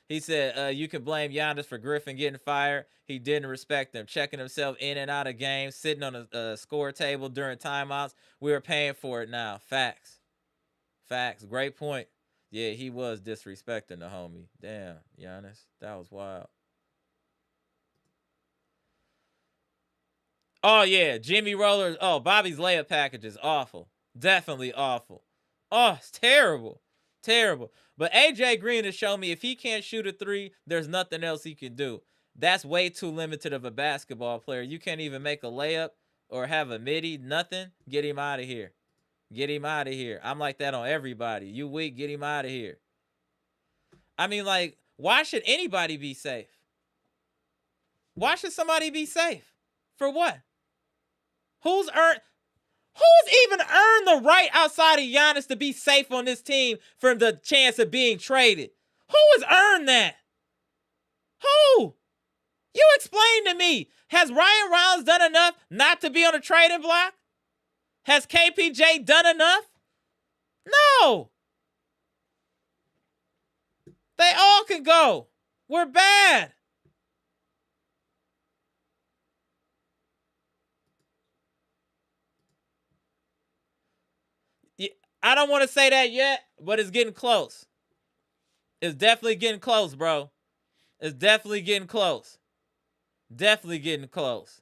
He said, you can blame Giannis for Griffin getting fired. He didn't respect him, checking himself in and out of games, sitting on a score table during timeouts. We were paying for it now. Facts. Facts. Great point. Yeah, he was disrespecting the homie. Damn, Giannis. That was wild. Oh, yeah. Jimmy Rollers. Oh, Bobby's layup package is awful. Definitely awful. Oh, it's terrible. Terrible. But AJ Green has shown me if he can't shoot a three, there's nothing else he can do. That's way too limited of a basketball player. You can't even make a layup or have a midi, nothing. Get him out of here. Get him out of here. I'm like that on everybody. You weak, get him out of here. I mean, like, why should anybody be safe? Why should somebody be safe? For what? Who's even earned the right outside of Giannis to be safe on this team from the chance of being traded? Who has earned that? Who? You explain to me. Has Ryan Rollins done enough not to be on the trading block? Has KPJ done enough? No. They all can go. We're bad. I don't want to say that yet, but it's getting close. It's definitely getting close, bro. It's definitely getting close. Definitely getting close.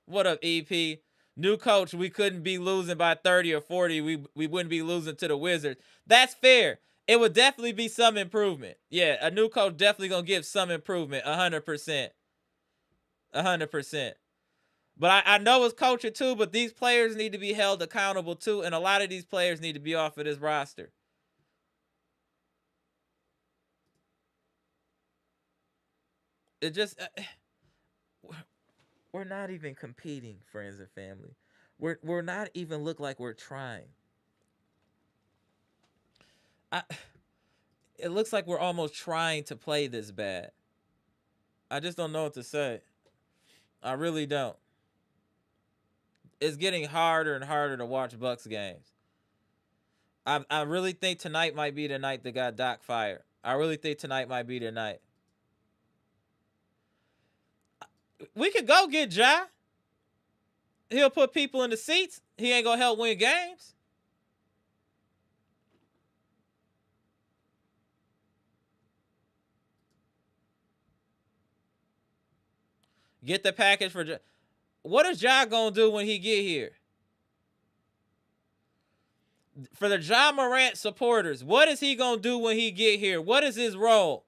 What up, EP? New coach, we couldn't be losing by 30 or 40. We wouldn't be losing to the Wizards. That's fair. It would definitely be some improvement. Yeah, a new coach definitely going to give some improvement. 100%. 100%. But I know it's coaching too, but these players need to be held accountable too, and a lot of these players need to be off of this roster. It just... we're not even competing, friends and family. We're not even look like we're trying. It looks like we're almost trying to play this bad. I just don't know what to say. I really don't. It's getting harder and harder to watch Bucks games. I really think tonight might be the night that got Doc fired. I really think tonight might be the night. We could go get Ja. He'll put people in the seats. He ain't gonna help win games. Get the package for Ja. What is Ja gonna do when he get here? For the Ja Morant supporters, what is he gonna do when he get here? What is his role?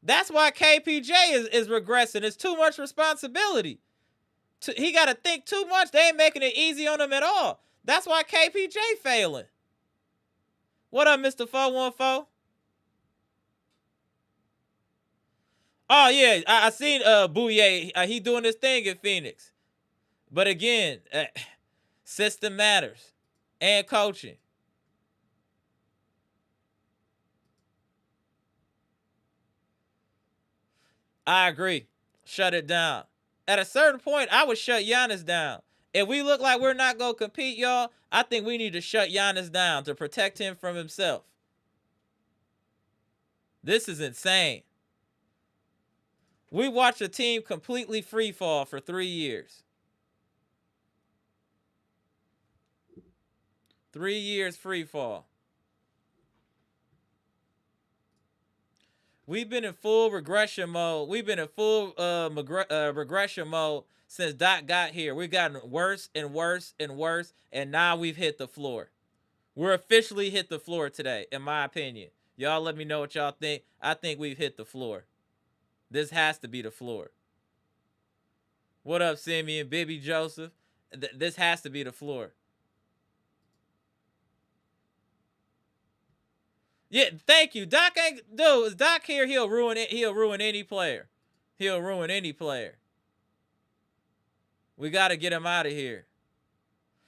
That's why KPJ is regressing. It's too much responsibility. He got to think too much. They ain't making it easy on him at all. That's why KPJ failing. What up, Mr. 414? Oh, yeah. I seen Bouye. He doing his thing in Phoenix. But again, system matters. And coaching. I agree. Shut it down. At a certain point, I would shut Giannis down. If we look like we're not going to compete, y'all, I think we need to shut Giannis down to protect him from himself. This is insane. We watched a team completely free fall for 3 years. 3 years free fall. We've been in full regression mode. We've been in full regression mode since Doc got here. We've gotten worse and worse and worse, and now we've hit the floor. We're officially hit the floor today, in my opinion. Y'all let me know what y'all think. I think we've hit the floor. This has to be the floor. What up, Simeon? Bibby Joseph? This has to be the floor. Yeah, thank you. Doc ain't dude. Is Doc here? He'll ruin it. He'll ruin any player. He'll ruin any player. We got to get him out of here.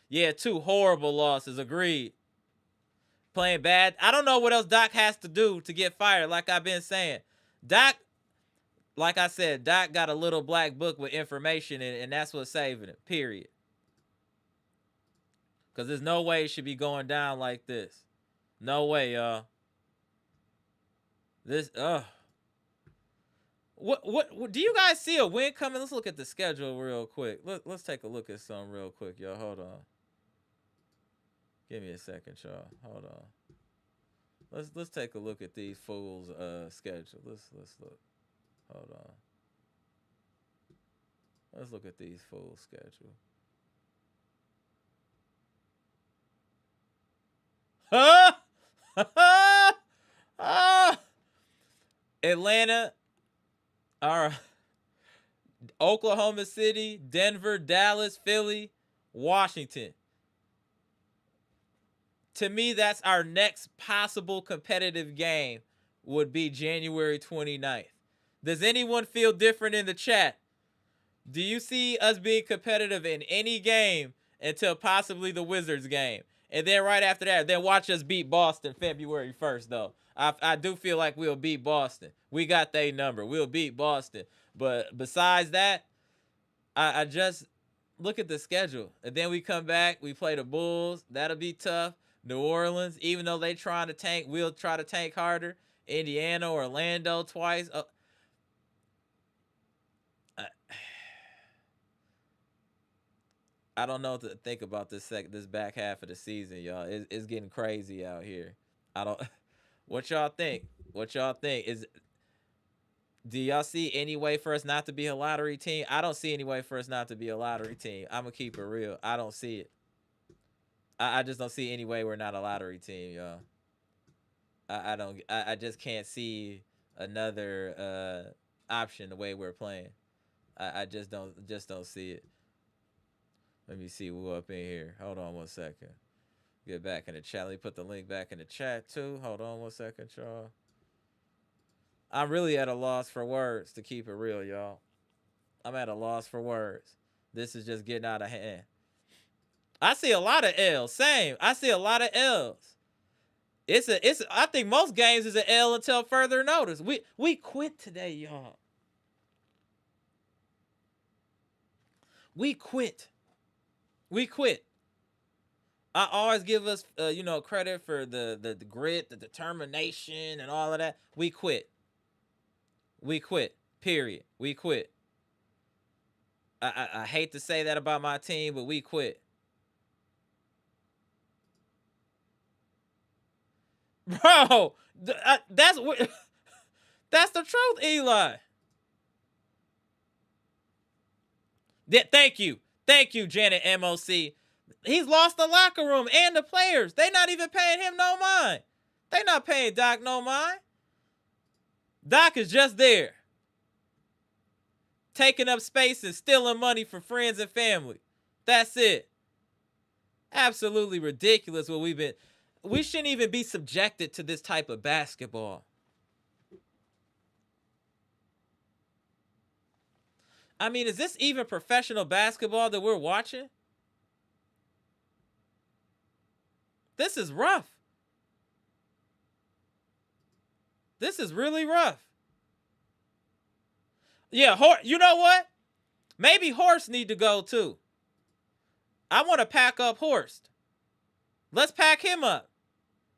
Yeah, 2 horrible losses. Agreed. Playing bad. I don't know what else Doc has to do to get fired. Like I've been saying, Doc. Like I said, Doc got a little black book with information in it, and that's what's saving it. Period. Because there's no way it should be going down like this. No way, y'all. This what do you guys see a win coming? Let's look at the schedule real quick. Let's take a look at something real quick, y'all. Hold on. Give me a second, y'all. Hold on. Let's take a look at these fools' schedule. Let's look. Hold on. Let's look at these fools' schedule. Atlanta, all right. Oklahoma City, Denver, Dallas, Philly, Washington. To me, that's our next possible competitive game would be January 29th. Does anyone feel different in the chat? Do you see us being competitive in any game until possibly the Wizards game? And then right after that, then watch us beat Boston February 1st, though. I do feel like we'll beat Boston. We got their number. We'll beat Boston. But besides that, I just look at the schedule. And then we come back. We play the Bulls. That'll be tough. New Orleans, even though they trying to tank, we'll try to tank harder. Indiana, Orlando twice. I don't know what to think about this back half of the season, y'all. It's getting crazy out here. I don't. What y'all think? What y'all think is? Do y'all see any way for us not to be a lottery team? I don't see any way for us not to be a lottery team. I'm gonna keep it real. I don't see it. I just don't see any way we're not a lottery team, y'all. I don't. I just can't see another option the way we're playing. I just don't see it. Let me see who up in here. Hold on 1 second. Get back in the chat. Let me put the link back in the chat too. Hold on 1 second, y'all. I'm really at a loss for words, to keep it real, y'all. I'm at a loss for words. This is just getting out of hand. I see a lot of L's. Same. I see a lot of L's. I think most games is an L until further notice. We quit today, y'all. We quit. We quit. I always give us, credit for the grit, the determination, and all of that. We quit. We quit. Period. We quit. I hate to say that about my team, but we quit. Bro, that's what that's the truth, Eli. Thank you. Thank you, Janet MOC. He's lost the locker room and the players. They not even paying him no mind. They not paying Doc no mind. Doc is just there, taking up space and stealing money from friends and family. That's it. Absolutely ridiculous what we've been. We shouldn't even be subjected to this type of basketball. I mean, is this even professional basketball that we're watching? This is rough. This is really rough. Yeah, you know what? Maybe Horst need to go too. I want to pack up Horst. Let's pack him up.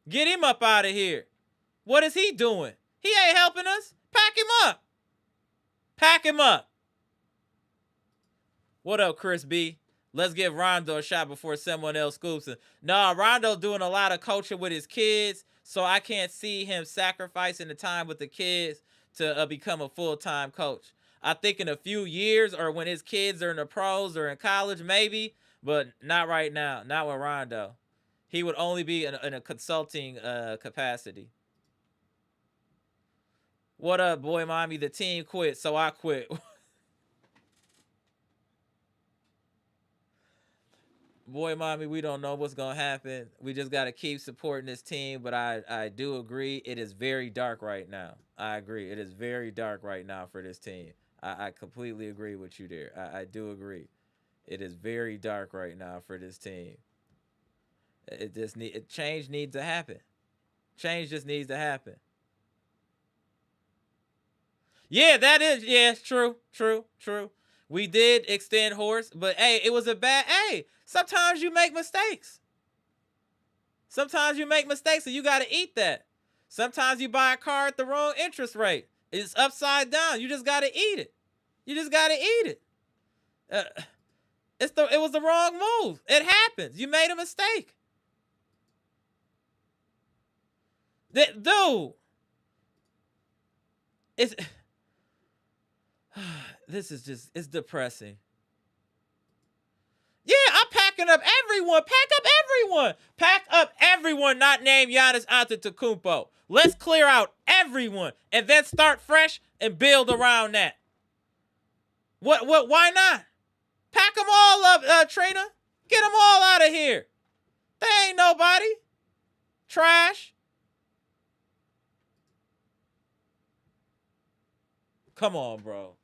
Get him up out of here. What is he doing? He ain't helping us. Pack him up. Pack him up. What up, Chris B? Let's give Rondo a shot before someone else scoops him. Nah, Rondo's doing a lot of coaching with his kids, so I can't see him sacrificing the time with the kids to become a full-time coach. I think in a few years, or when his kids are in the pros or in college, maybe, but not right now. Not with Rondo. He would only be in a consulting capacity. What up, boy, mommy? The team quit, so I quit. Boy, mommy, we don't know what's going to happen. We just got to keep supporting this team. But I do agree. It is very dark right now. I agree. It is very dark right now for this team. I completely agree with you there. I do agree. It is very dark right now for this team. Change needs to happen. Change just needs to happen. Yeah, that is. Yeah, it's true. We did extend Horst, but hey, it was a bad. Hey, sometimes you make mistakes. Sometimes you make mistakes, and you got to eat that. Sometimes you buy a car at the wrong interest rate. It's upside down. You just got to eat it. You just got to eat it. It was the wrong move. It happens. You made a mistake. Dude, it's depressing. Yeah, I'm packing up everyone. Pack up everyone not named Giannis Antetokounmpo. Let's clear out everyone and then start fresh and build around that. Why not? Pack them all up, Trina. Get them all out of here. They ain't nobody. Trash. Come on, bro.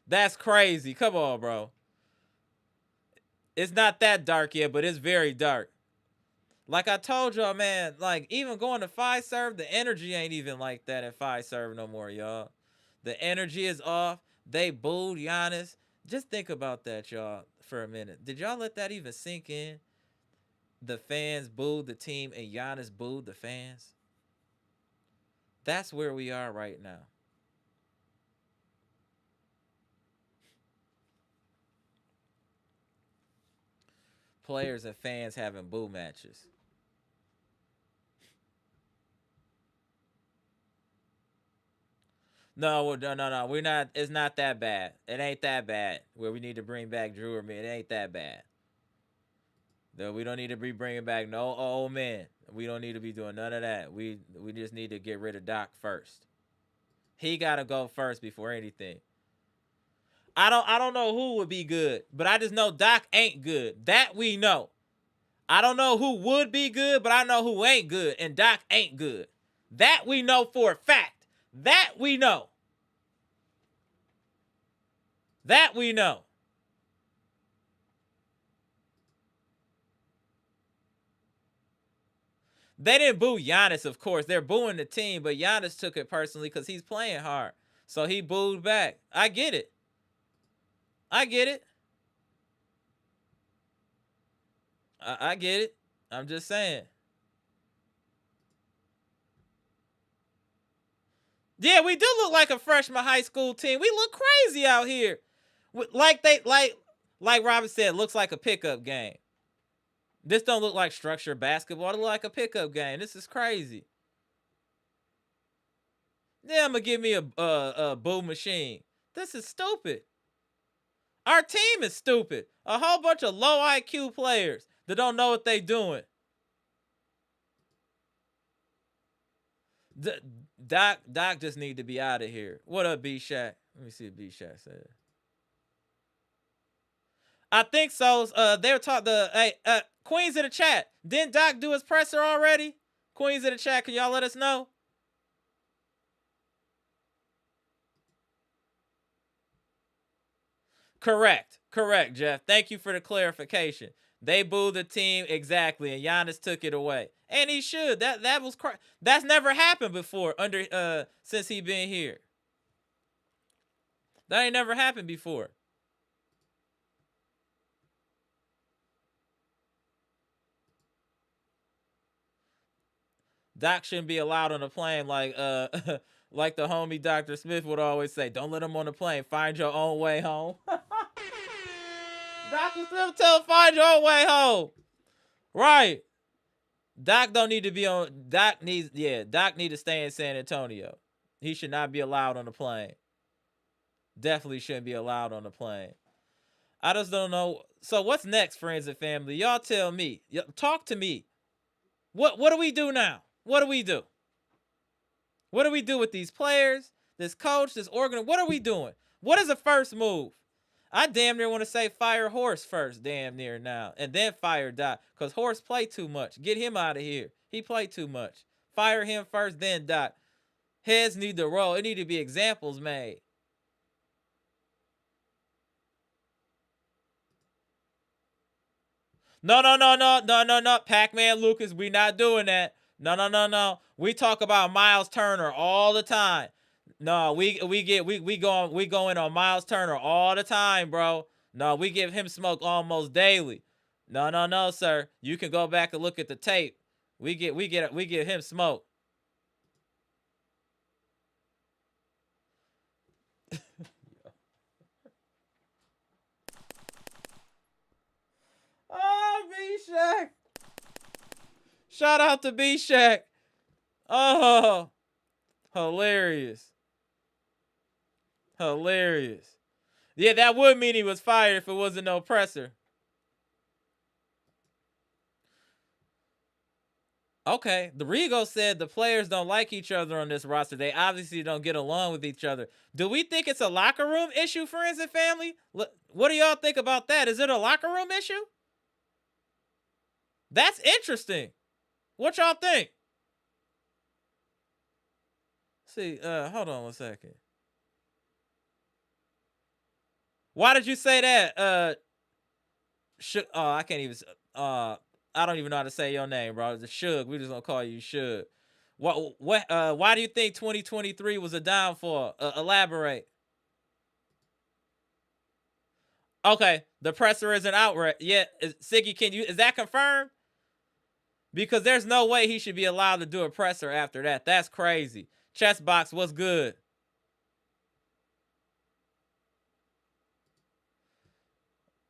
That's crazy. Come on, bro. It's not that dark yet, but it's very dark. Like I told y'all, man, like even going to Fiserv, the energy ain't even like that at Fiserv no more, y'all. The energy is off. They booed Giannis. Just think about that, y'all, for a minute. Did y'all let that even sink in? The fans booed the team and Giannis booed the fans. That's where we are right now. Players and fans having boo matches. No. We're not. It's not that bad. It ain't that bad. Where we need to bring back Drew or me. It ain't that bad. No, we don't need to be bringing back no old men. We don't need to be doing none of that. We just need to get rid of Doc first. He gotta go first before anything. I don't know who would be good, but I just know Doc ain't good. That we know. I don't know who would be good, but I know who ain't good, and Doc ain't good. That we know for a fact. That we know. That we know. They didn't boo Giannis, of course. They're booing the team, but Giannis took it personally because he's playing hard. So he booed back. I get it. I get it. I get it. I'm just saying. Yeah, we do look like a freshman high school team. We look crazy out here. Like like Robin said, looks like a pickup game. This don't look like structured basketball. It look like a pickup game. This is crazy. Yeah, I'm gonna give me a boo machine. This is stupid. Our team is stupid. A whole bunch of low IQ players that don't know what they doing. Doc just need to be out of here. What up, Bshack? Let me see what Bshack said. I think so. They were talking Queens in the chat. Didn't Doc do his presser already? Queens in the chat, can y'all let us know? Correct, Jeff. Thank you for the clarification. They booed the team exactly, and Giannis took it away, and he should. That was that's never happened before under since he been here. That ain't never happened before. Doc shouldn't be allowed on the plane like like the homie Dr. Smith would always say. Don't let him on the plane. Find your own way home. Dr. Smith tell find your own way home. Right. Doc don't need to be on. Doc need to stay in San Antonio. He should not be allowed on the plane. Definitely shouldn't be allowed on the plane. I just don't know. So what's next, friends and family? Y'all tell me. Talk to me. What do we do now? What do we do? What do we do with these players, this coach, this organ? What are we doing? What is the first move? I damn near want to say fire Horse first, damn near now, and then fire Doc, because Horse play too much. Get him out of here. He play too much. Fire him first, then Doc. Heads need to roll. It need to be examples made. No. Pac-Man Lucas, we not doing that. No. We talk about Miles Turner all the time. No, we going on Miles Turner all the time, bro. No, we give him smoke almost daily. No, sir. You can go back and look at the tape. We give him smoke. Oh, Bshack. Shout out to Bshack. Oh, hilarious. Yeah, that would mean he was fired if it wasn't no presser. Okay, the Rigo said the players don't like each other on this roster. They obviously don't get along with each other. Do we think it's a locker room issue, friends and family? What do y'all think about that? Is it a locker room issue? That's interesting. What y'all think? See, hold on one second. Why did you say that? I can't even. I don't even know how to say your name, bro. It's Shug. We just gonna call you Shug. Why do you think 2023 was a downfall? Elaborate. Okay, the presser isn't out yet. Siggy, is that confirmed? Because there's no way he should be allowed to do a presser after that. That's crazy. Chessbox, what's good?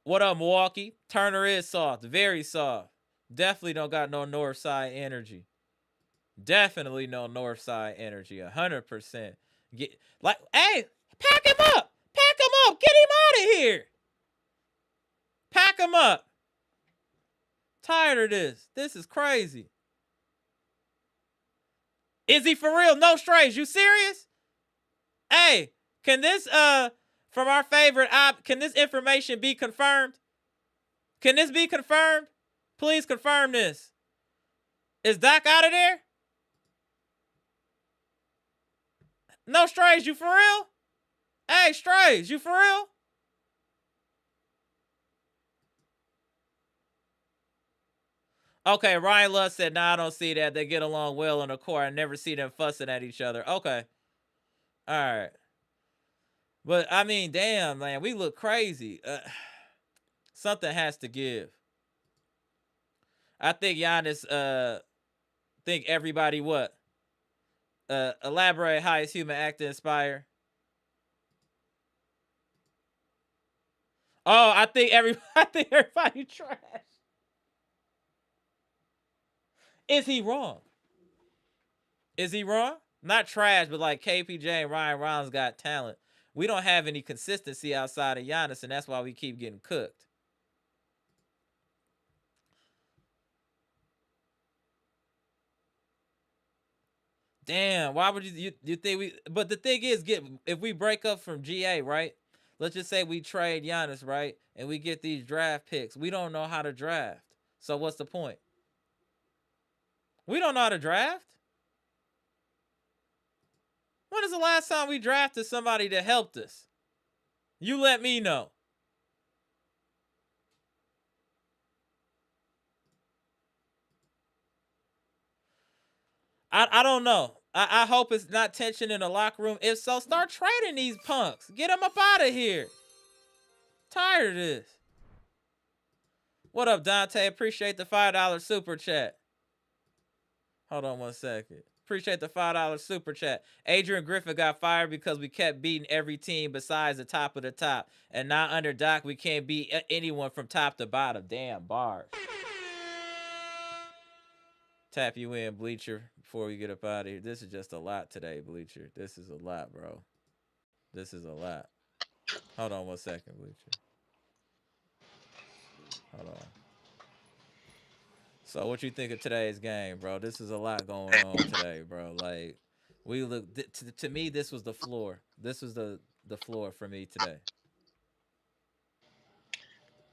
What up, Milwaukee? Turner is soft. Very soft. Definitely don't got no north side energy. Definitely no north side energy. 100%. Hey, pack him up. Pack him up. Get him out of here. Pack him up. Tired of this. This is crazy. Is he for real? No strays. You serious? Hey, can this from our favorite can this information be confirmed? Can this be confirmed? Please confirm this. Is Doc out of there? No strays, you for real? Hey, strays, you for real? Okay, Ryan Love said, nah, I don't see that. They get along well in the court. I never see them fussing at each other. Okay. All right. But I mean, damn, man, we look crazy. Something has to give. I think Giannis. Think everybody what? Elaborate highest human act to inspire. Oh, I think every I think everybody trash. Is he wrong? Is he wrong? Not trash, but like KPJ and Ryan Rollins got talent. We don't have any consistency outside of Giannis, and that's why we keep getting cooked. Damn, why would you think we? But the thing is, get if we break up from GA, right? Let's just say we trade Giannis, right, and we get these draft picks. We don't know how to draft. So what's the point? We don't know how to draft. When is the last time we drafted somebody that helped us? You let me know. I don't know. I hope it's not tension in the locker room. If so, start trading these punks. Get them up out of here. Tired of this. What up, Dante? Appreciate the $5 super chat. Hold on one second. Appreciate the $5 super chat. Adrian Griffin got fired because we kept beating every team besides the top of the top. And now under Doc, we can't beat anyone from top to bottom. Damn, bars. Tap you in, Bleacher, before we get up out of here. This is just a lot today, Bleacher. This is a lot, bro. This is a lot. Hold on one second, Bleacher. Hold on. So what you think of today's game, bro? This is a lot going on today, bro. Like we look to me, this was the floor. This was the floor for me today.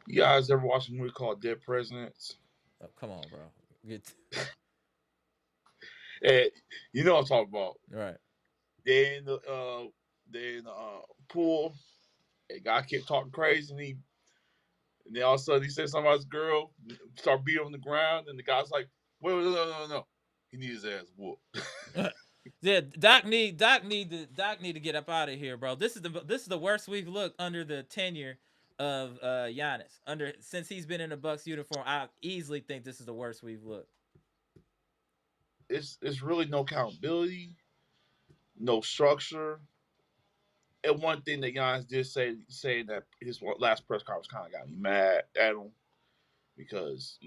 You guys ever watch a movie called Dead Presidents? Oh, come on, bro. Get And you know what I'm talking about. right. They in the pool. A guy kept talking crazy, and then all of a sudden he said something about his girl, start beating on the ground, and the guy's like, "Wait, no. He needs his ass whooped." Yeah, Doc need to get up out of here, bro. This is the worst we've looked under the tenure of Giannis. Under since he's been in the Bucks uniform, I easily think this is the worst we've looked. It's really no accountability, no structure. And one thing that Giannis did saying that his last press conference kind of got me mad at him because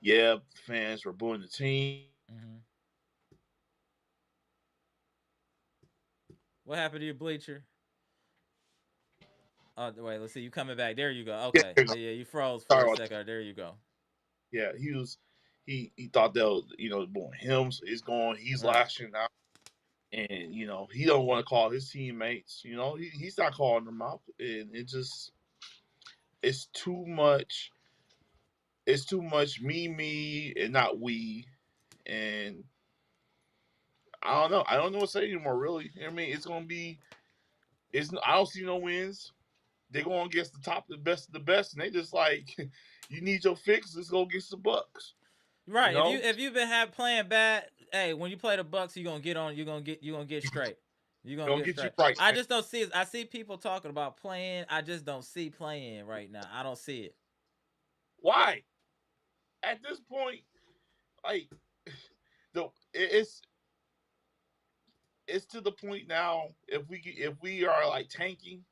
yeah, fans were booing the team. Mm-hmm. What happened to your Bleacher? Oh wait, let's see. You coming back? There you go. Yeah, Okay, yeah, you froze for sorry a about second. There you go. Yeah, he thought that was born him, so he's Right. lashing out, and he don't want to call his teammates. He's not calling them out, and it's too much. It's too much me, and not we, and I don't know. I don't know what to say anymore. Really, I mean, it's gonna be. It's I don't see no wins. They're going against the top, the best, and they just like, you need your fix. Let's go against the Bucks. You Right. know, If you've been playing bad, hey, when you play the Bucks, you're gonna get on. You're gonna get straight. You're gonna gonna get get you straight. right. I just don't see it. I see people talking about playing. I just don't see playing right now. I don't see it. Why? At this point, like it's to the point now. If we are like tanking,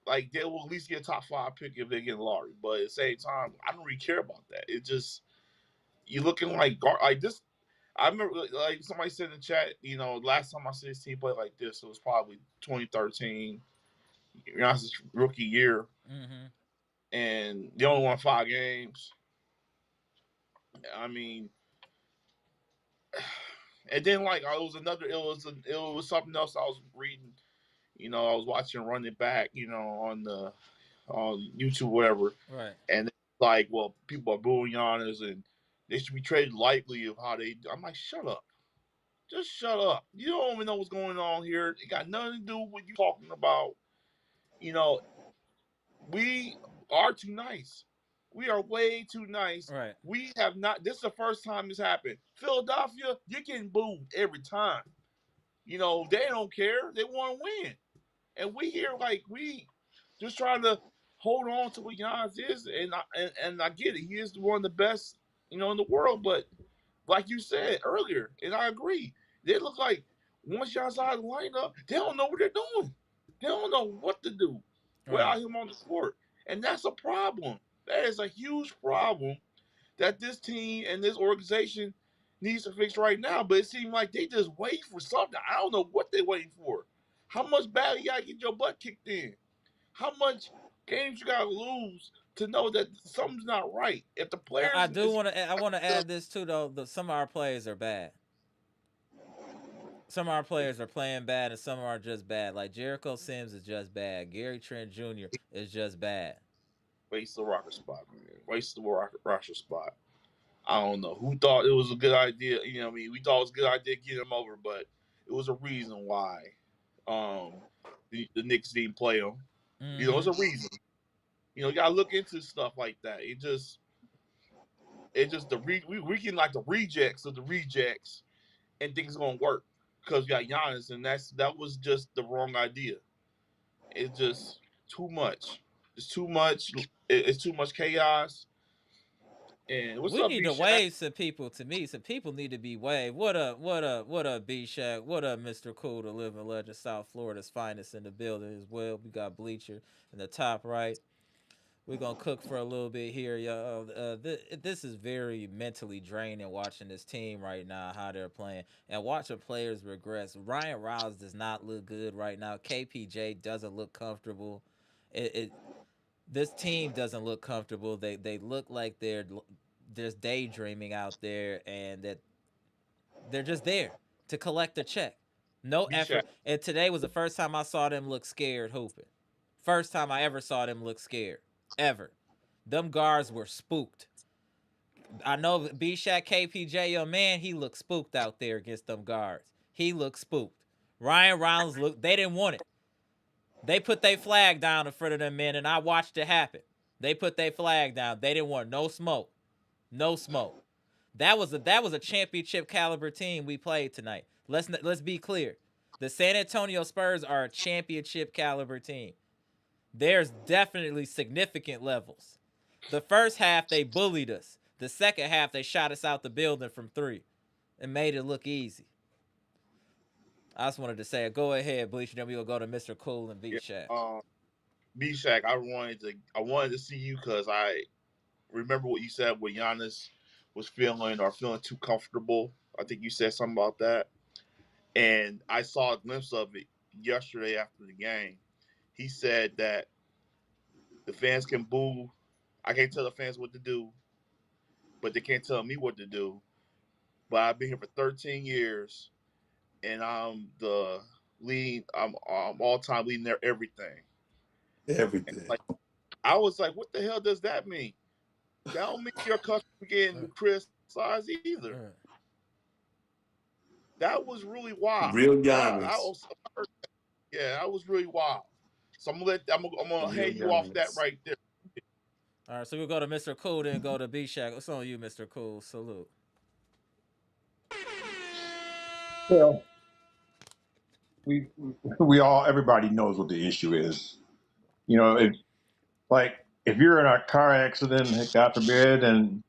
like they will at least get a top 5 pick if they get lottery. But at the same time, I don't really care about that. It just you looking like this. I remember like somebody said in the chat. Last time I see this team play like this, it was probably 2013. Giannis' rookie year, Mm-hmm. and they only won 5 games. I mean, and then like it was something else I was reading. I was watching Running Back, on YouTube, whatever, Right. and like, well, people are booing Giannis and they should be traded lightly of how they. I'm like, shut up, just shut up. You don't even know what's going on here. It got nothing to do with what you talking about. You know, we are too nice. We are way too nice. Right. We have not. This is the first time this happened. Philadelphia, you're getting booed every time. They don't care. They want to win. And we here like we just trying to hold on to what Giannis is, and I get it. He is one of the best, in the world. But like you said earlier, and I agree, they look like once Giannis out of the lineup, they don't know what they're doing. They don't know what to do without him on the court, and that's a problem. That is a huge problem that this team and this organization needs to fix right now. But it seems like they just wait for something. I don't know what they're waiting for. How much battle you gotta get your butt kicked in? How much games you gotta lose to know that something's not right? If the players, I want to add this too though. Some of our players are bad. Some of our players are playing bad, and some are just bad. Like Jericho Sims is just bad. Gary Trent Jr. is just bad. waste the rocker spot, man. Waste the rocker spot. I don't know who thought it was a good idea. We thought it was a good idea to get him over, but it was a reason why the Knicks didn't play him. It's a reason. You gotta look into stuff like that. We getting like the rejects of the rejects, and think it's gonna work because you got Giannis, and that was just the wrong idea. It's just too much. It's too much. It's too much chaos. And what's We up, need to Bshack? wave some people. To me, some people need to be waved. What up? What up? What up, Bshack? What up, Mr. Cool, the living legend, South Florida's finest in the building as well. We got Bleacher in the top right. We're gonna cook for a little bit here, y'all. This is very mentally draining watching this team right now, how they're playing, and watching players regress. Ryan Rouse does not look good right now. KPJ doesn't look comfortable. This team doesn't look comfortable. They look like they're just daydreaming out there, and that they're just there to collect a check. No effort. And today was the first time I saw them look scared hooping. First time I ever saw them look scared. Ever. Them guards were spooked. I know Bshack KPJ, your man, he looked spooked out there against them guards. He looked spooked. Ryan Rollins looked, they didn't want it. They put their flag down in front of them men, and I watched it happen. They put their flag down. They didn't want no smoke. No smoke. That was a championship caliber team we played tonight. Let's be clear. The San Antonio Spurs are a championship caliber team. There's definitely significant levels. The first half they bullied us. The second half they shot us out the building from 3 and made it look easy. I just wanted to say it. Go ahead, Bleach, and then we'll go to Mr. Cool and Bshack. Bshack, I wanted to see you because I remember what you said when Giannis was feeling too comfortable. I think you said something about that. And I saw a glimpse of it yesterday after the game. He said that the fans can boo. I can't tell the fans what to do, but they can't tell me what to do. But I've been here for 13 years, and I'm the lead. I'm all-time leading there everything. Everything. I was like, what the hell does that mean? That don't mean your customer getting criticized either. That was really wild. Real Giannis. That was really wild. So I'm gonna hand you off that right there. All right, so we'll go to Mr. Cool, then go to Bshack. What's on you, Mr. Cool? Salute. Well, everybody knows what the issue is. If you're in a car accident, God forbid, and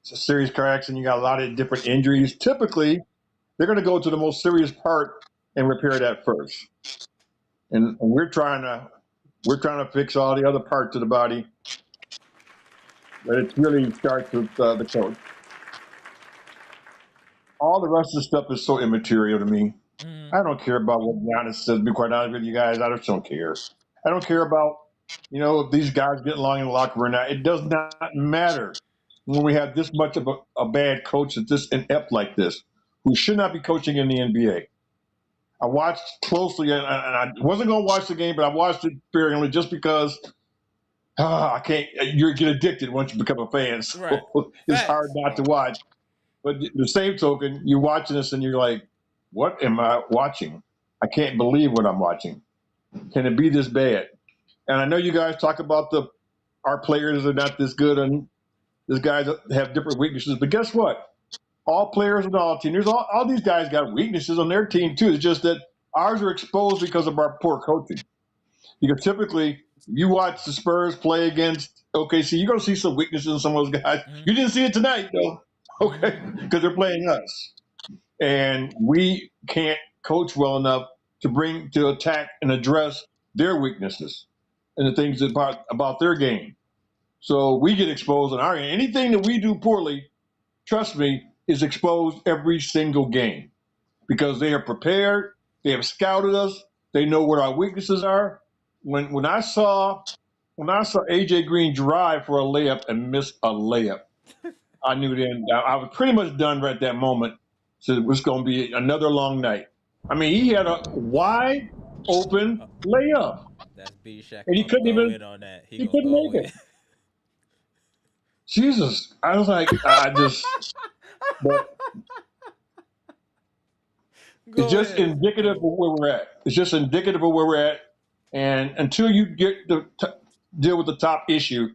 it's a serious car accident, you got a lot of different injuries. Typically, they're going to go to the most serious part and repair that first. And we're trying to fix all the other parts of the body, but it really starts with the coach. All the rest of the stuff is so immaterial to me. I don't care about what Giannis says. To be quite honest with you guys, I just don't care. I don't care about if these guys get along in the locker room or not. It does not matter when we have this much of a bad coach that's this inept like this, who should not be coaching in the NBA. I watched closely, and I wasn't going to watch the game, but I watched it sparingly just because I can't. You get addicted once you become a fan, so Right. It's hard not to watch. But the same token, you're watching this and you're like, what am I watching? I can't believe what I'm watching. Can it be this bad? And I know you guys talk about our players are not this good and these guys have different weaknesses, but guess what? All players and all teams, all these guys got weaknesses on their team too. It's just that Ours are exposed because of our poor coaching. Because typically, if you watch the Spurs play against OKC, you're going to see some weaknesses in some of those guys. Mm-hmm. You didn't see it tonight, though, okay? Mm-hmm. Because they're playing us, and we can't coach well enough to attack and address their weaknesses and the things about their game. So we get exposed on our end. Anything that we do poorly, trust me, is exposed every single game because they are prepared. They have scouted us. They know what our weaknesses are. When I saw AJ Green drive for a layup and miss a layup, I knew then I was pretty much done right at that moment. So it was going to be another long night. I mean, he had a wide open layup, That's Bshack and he gonna couldn't go even in on that. He he gonna couldn't go make in. it. Jesus, I was like, I just, but it's Go just ahead. indicative of where we're at. It's just indicative of where we're at. And until you get to deal with the top issue,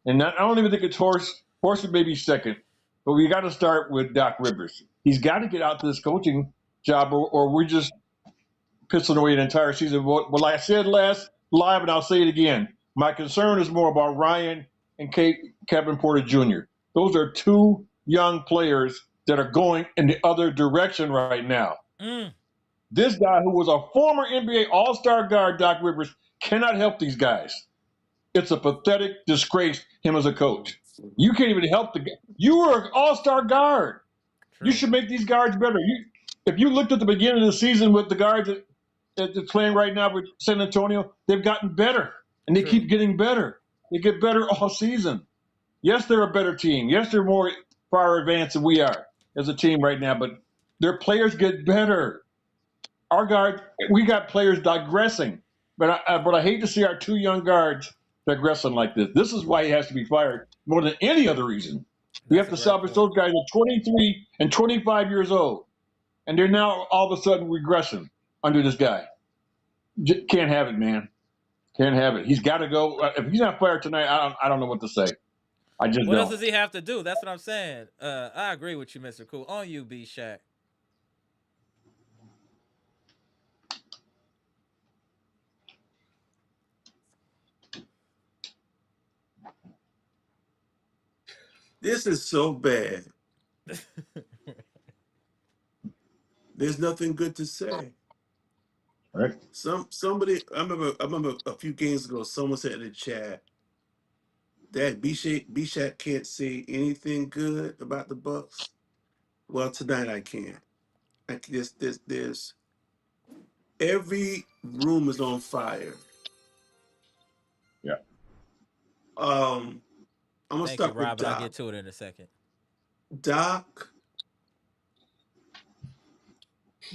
and I don't even think it's Horse. Horse may be second, but we got to start with Doc Rivers. He's got to get out to this coaching job, or we're just pissing away the entire season. Well, like I said last live, and I'll say it again. My concern is more about Ryan and Kevin Porter Jr. Those are two young players that are going in the other direction right now. Mm. This guy, who was a former NBA All-Star guard, Doc Rivers, cannot help these guys. It's a pathetic disgrace, him as a coach. You can't even help the guy. You were an All-Star guard. You True. should make these guards better. If you looked at the beginning of the season with the guards that's playing right now with San Antonio, they've gotten better, and they True. keep getting better. They get better all season. Yes, they're a better team. Yes, they're more far advanced than we are as a team right now, but their players get better. Our guard, we got players digressing, but I hate to see our two young guards digressing like this. This is why he has to be fired more than any other reason. We That's have a to great salvage point. those guys at 23 and 25 years old, and they're now all of a sudden regressing under this guy. Can't have it, man. Can't have it. He's got to go. If he's not fired tonight, I don't know what to say. I just What else don't. does he have to do? That's what I'm saying. I agree with you, Mr. Cool. On you, Bshack. This is so bad. There's nothing good to say. Right? Somebody I remember a few games ago someone said in the chat that Bshack can't say anything good about the Bucks. Well, tonight I can. There's every room is on fire. Yeah. I'm gonna Thank you, start with Robin. I'll Doc. get to it in a second. Doc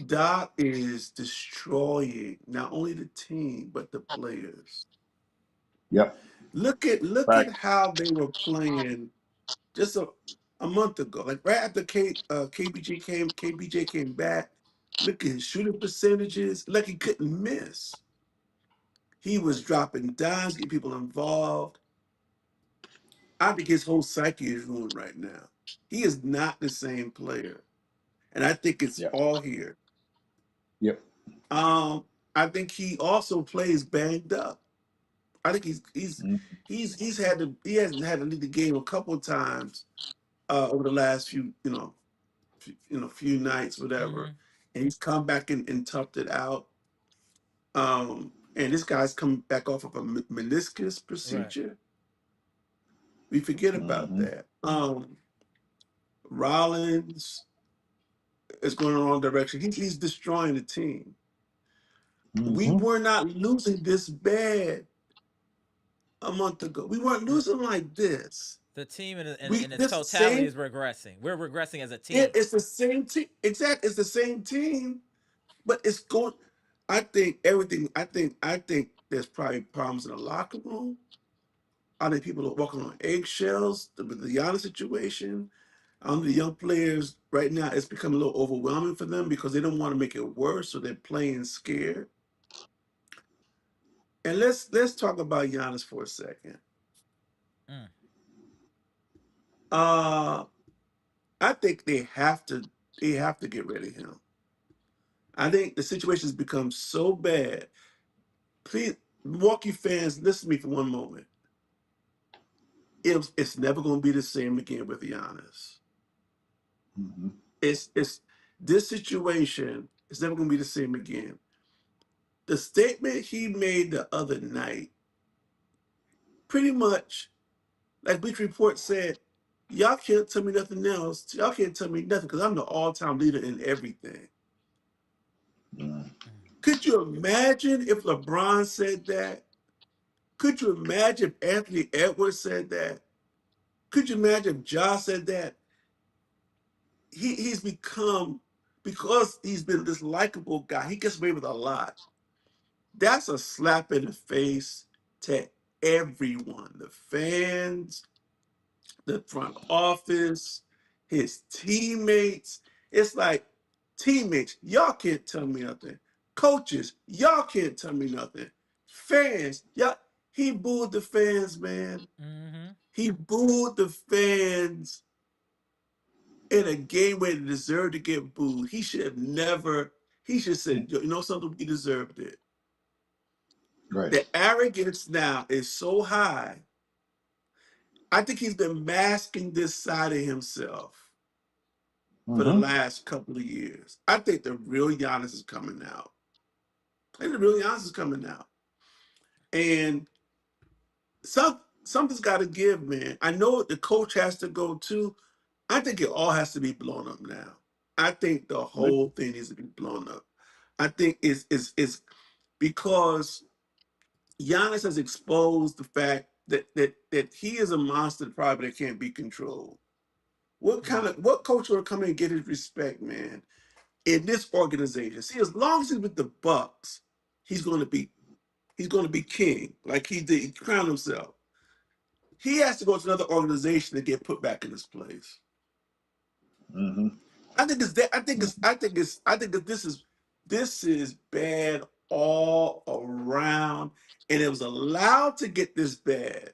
Doc is destroying not only the team but the players. Yep. Look at Right. how they were playing just a month ago. Like right after KBJ came back. Look at his shooting percentages. Like he couldn't miss. He was dropping dimes, getting people involved. I think his whole psyche is ruined right now. He is not the same player, and I think it's Yep. all here. Yep. Um, I think he also plays banged up. I think Mm, he hasn't had to lead the game a couple of times over the last few nights, Mm-hmm. whatever, and he's come back and toughed it out. And this guy's coming back off of a meniscus Right. procedure. We forget about mm-hmm. that. Rollins is going in the wrong direction. He's destroying the team. We Mm-hmm. were not losing this bad a month ago. We weren't The, losing like this. the team We in its this totality same is regressing. We're regressing as a it, team. it's the same team. Exactly, it's the same team, but it's going. I think everything. I think there's probably problems in the locker room. I think people are walking on eggshells with the Giannis situation. The young players right now, it's become a little overwhelming for them because they don't want to make it worse, so they're playing scared. And let's talk about Giannis for a second. Mm. Uh, I think they have to get rid of him. I think the situation has become so bad. Please, Milwaukee fans, listen to me for one moment. It's never going to be the same again with Giannis. Mm-hmm. It's this situation is never going to be the same again. The statement he made the other night, pretty much, like Bleacher Report said, y'all can't tell me nothing else. Y'all can't tell me nothing because I'm the all-time leader in everything. Mm. Could you imagine if LeBron said that? Could you imagine if Anthony Edwards said that? Could you imagine if Ja said that? He's become, because he's been this likable guy, he gets away with a lot. That's a slap in the face to everyone, the fans, the front office, his teammates. It's like, teammates, y'all can't tell me nothing. Coaches, y'all can't tell me nothing. Fans, y'all, he booed the fans, man. Mm-hmm. He booed the fans in a game where they deserved to get booed. He should have never, he should have said, you know something, we deserved it. Right. The arrogance now is so high. I think he's been masking this side of himself for the Mm-hmm. last couple of years. I think the real Giannis is coming out. I think the real Giannis is coming out. And something's got to give, man. I know the coach has to go too. I think it all has to be blown up now. I think the Right. whole thing needs to be blown up. I think it's because Giannis has exposed the fact that he is a monster probably that can't be controlled. What coach will come in and get his respect, man, in this organization? See, as long as he's with the Bucks, he's gonna be king, like he did, he crowned himself. He has to go to another organization to get put back in his place. Mm-hmm. I think it's that. I think that this is bad all around, and it was allowed to get this bad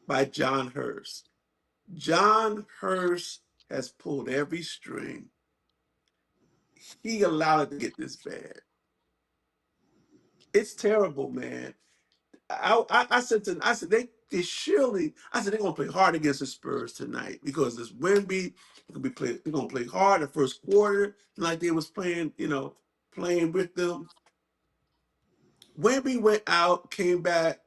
by John Hurst. John Hurst has pulled every string. He allowed it to get this bad. It's terrible, man. I said they're gonna play hard against the Spurs tonight because this Wemby they're gonna play hard the first quarter like they was playing, playing with them. Wemby went out, came back,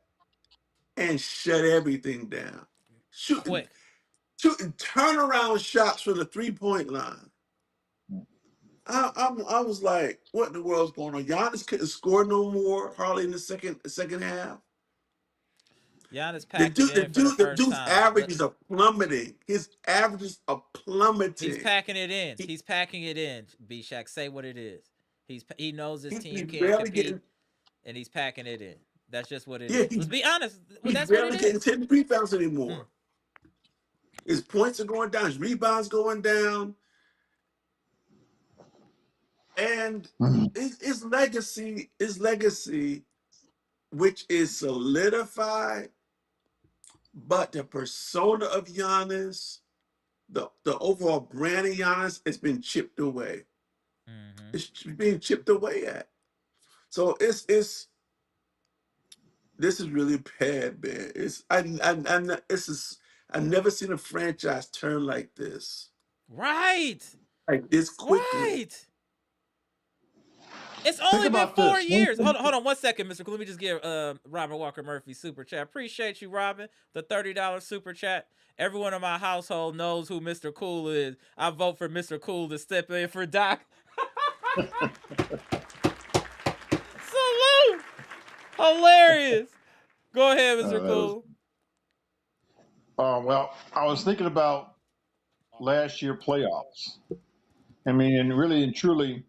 and shut everything down. Shooting, Quick. shooting turnaround shots from the 3-point line. I was like, what in the world's going on? Giannis couldn't score no more, hardly in the second half. Giannis The packed it dude, the in for the dude, the first dude's time. averages are plummeting. His averages are He's plummeting. packing it in. He, He's packing it in. Bshack, say what it is. He knows his he's team can't barely compete, getting. and he's packing it in. That's just what it Yeah, is. Let's be honest. Well, he's that's what it barely getting is. 10 rebounds Mm. anymore. His points are going down. His rebounds going down, and Mm-hmm. his legacy, which is solidified, but the persona of Giannis, the overall brand of Giannis, has been chipped away. Mm-hmm. It's being chipped away at. So this is really bad, man. I've never seen a franchise turn like this, Right. like this quickly. Right. It's Think only been about 4 this. years. Hold on 1 second, Mr. Cool. Let me just give Robin Walker Murphy super chat. Appreciate you, Robin. The $30 super chat. Everyone in my household knows who Mr. Cool is. I vote for Mr. Cool to step in for Doc. Salute. Hilarious. Go ahead, Mr. Cool. Well, I was thinking about last year playoffs. I mean, and really and truly,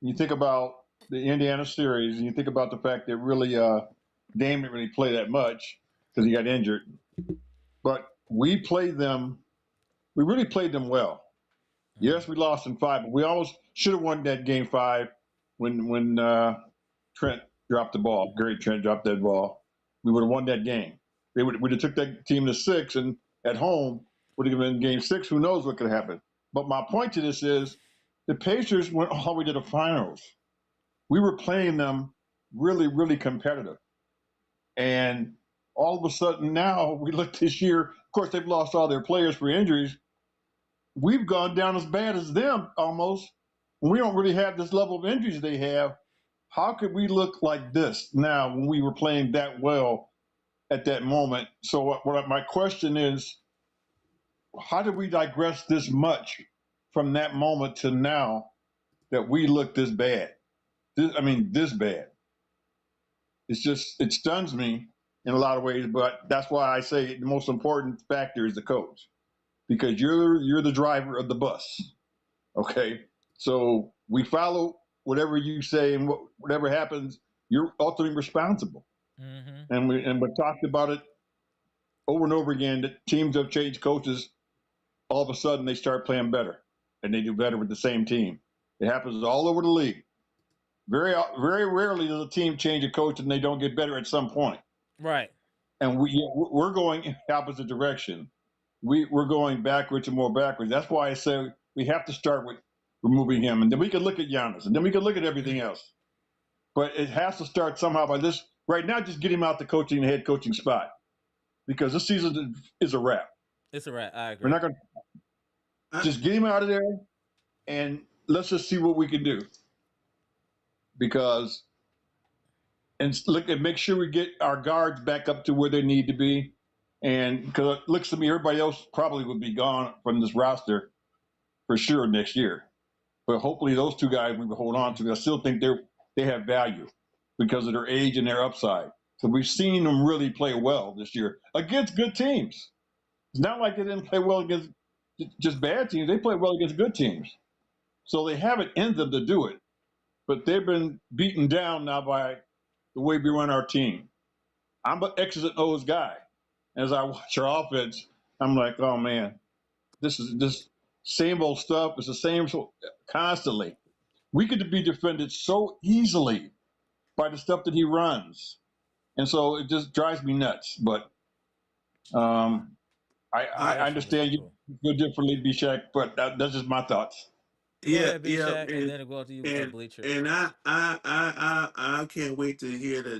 you think about the Indiana series, and you think about the fact that really Dame didn't really play that much because he got injured. But we played them. We really played them well. Yes, we lost in 5, but we almost should have won that game 5 when Trent dropped the ball. Gary Trent dropped that ball. We would have won that game. We'd have took that team to 6, and at home would have been game 6. Who knows what could happen? But my point to this is, The Pacers went all the way to the finals. We were playing them really, really competitive. And all of a sudden now we look this year, of course, they've lost all their players for injuries. We've gone down as bad as them almost. We don't really have this level of injuries they have. How could we look like this now when we were playing that well at that moment? So my question is, how did we digress this much from that moment to now that we look this bad? This bad. It stuns me in a lot of ways, but that's why I say the most important factor is the coach, because you're the driver of the bus. Okay, so we follow whatever you say, and whatever happens, you're ultimately responsible. And we talked about it over and over again that teams have changed coaches. All of a sudden, they start playing better, and they do better with the same team. It happens all over the league. Very rarely does a team change a coach and they don't get better at some point. Right. And we're going in the opposite direction. We're going backwards and more backwards. That's why I say we have to start with removing him, and then we can look at Giannis, and then we can look at everything else. But it has to start somehow by this. Right now, just get him out the head coaching spot, because this season is a wrap. It's a wrap. I agree. We're not going to just get him out of there, and let's just see what we can do. Because and make sure we get our guards back up to where they need to be. And because it looks to me, everybody else probably would be gone from this roster for sure next year. But hopefully those two guys we will hold on to. I still think they have value because of their age and their upside. So we've seen them really play well this year against good teams. It's not like they didn't play well against just bad teams. They play well against good teams. So they have it in them to do it. But they've been beaten down now by the way we run our team. I'm an X's and O's guy. As I watch our offense, I'm like, oh man, this is this same old stuff. It's the same constantly. We could be defended so easily by the stuff that he runs, and so it just drives me nuts. But I understand you feel differently, Bshack, but that's just my thoughts. Go ahead, Bshack, and then go to you, Bleacher. And I can't wait to hear the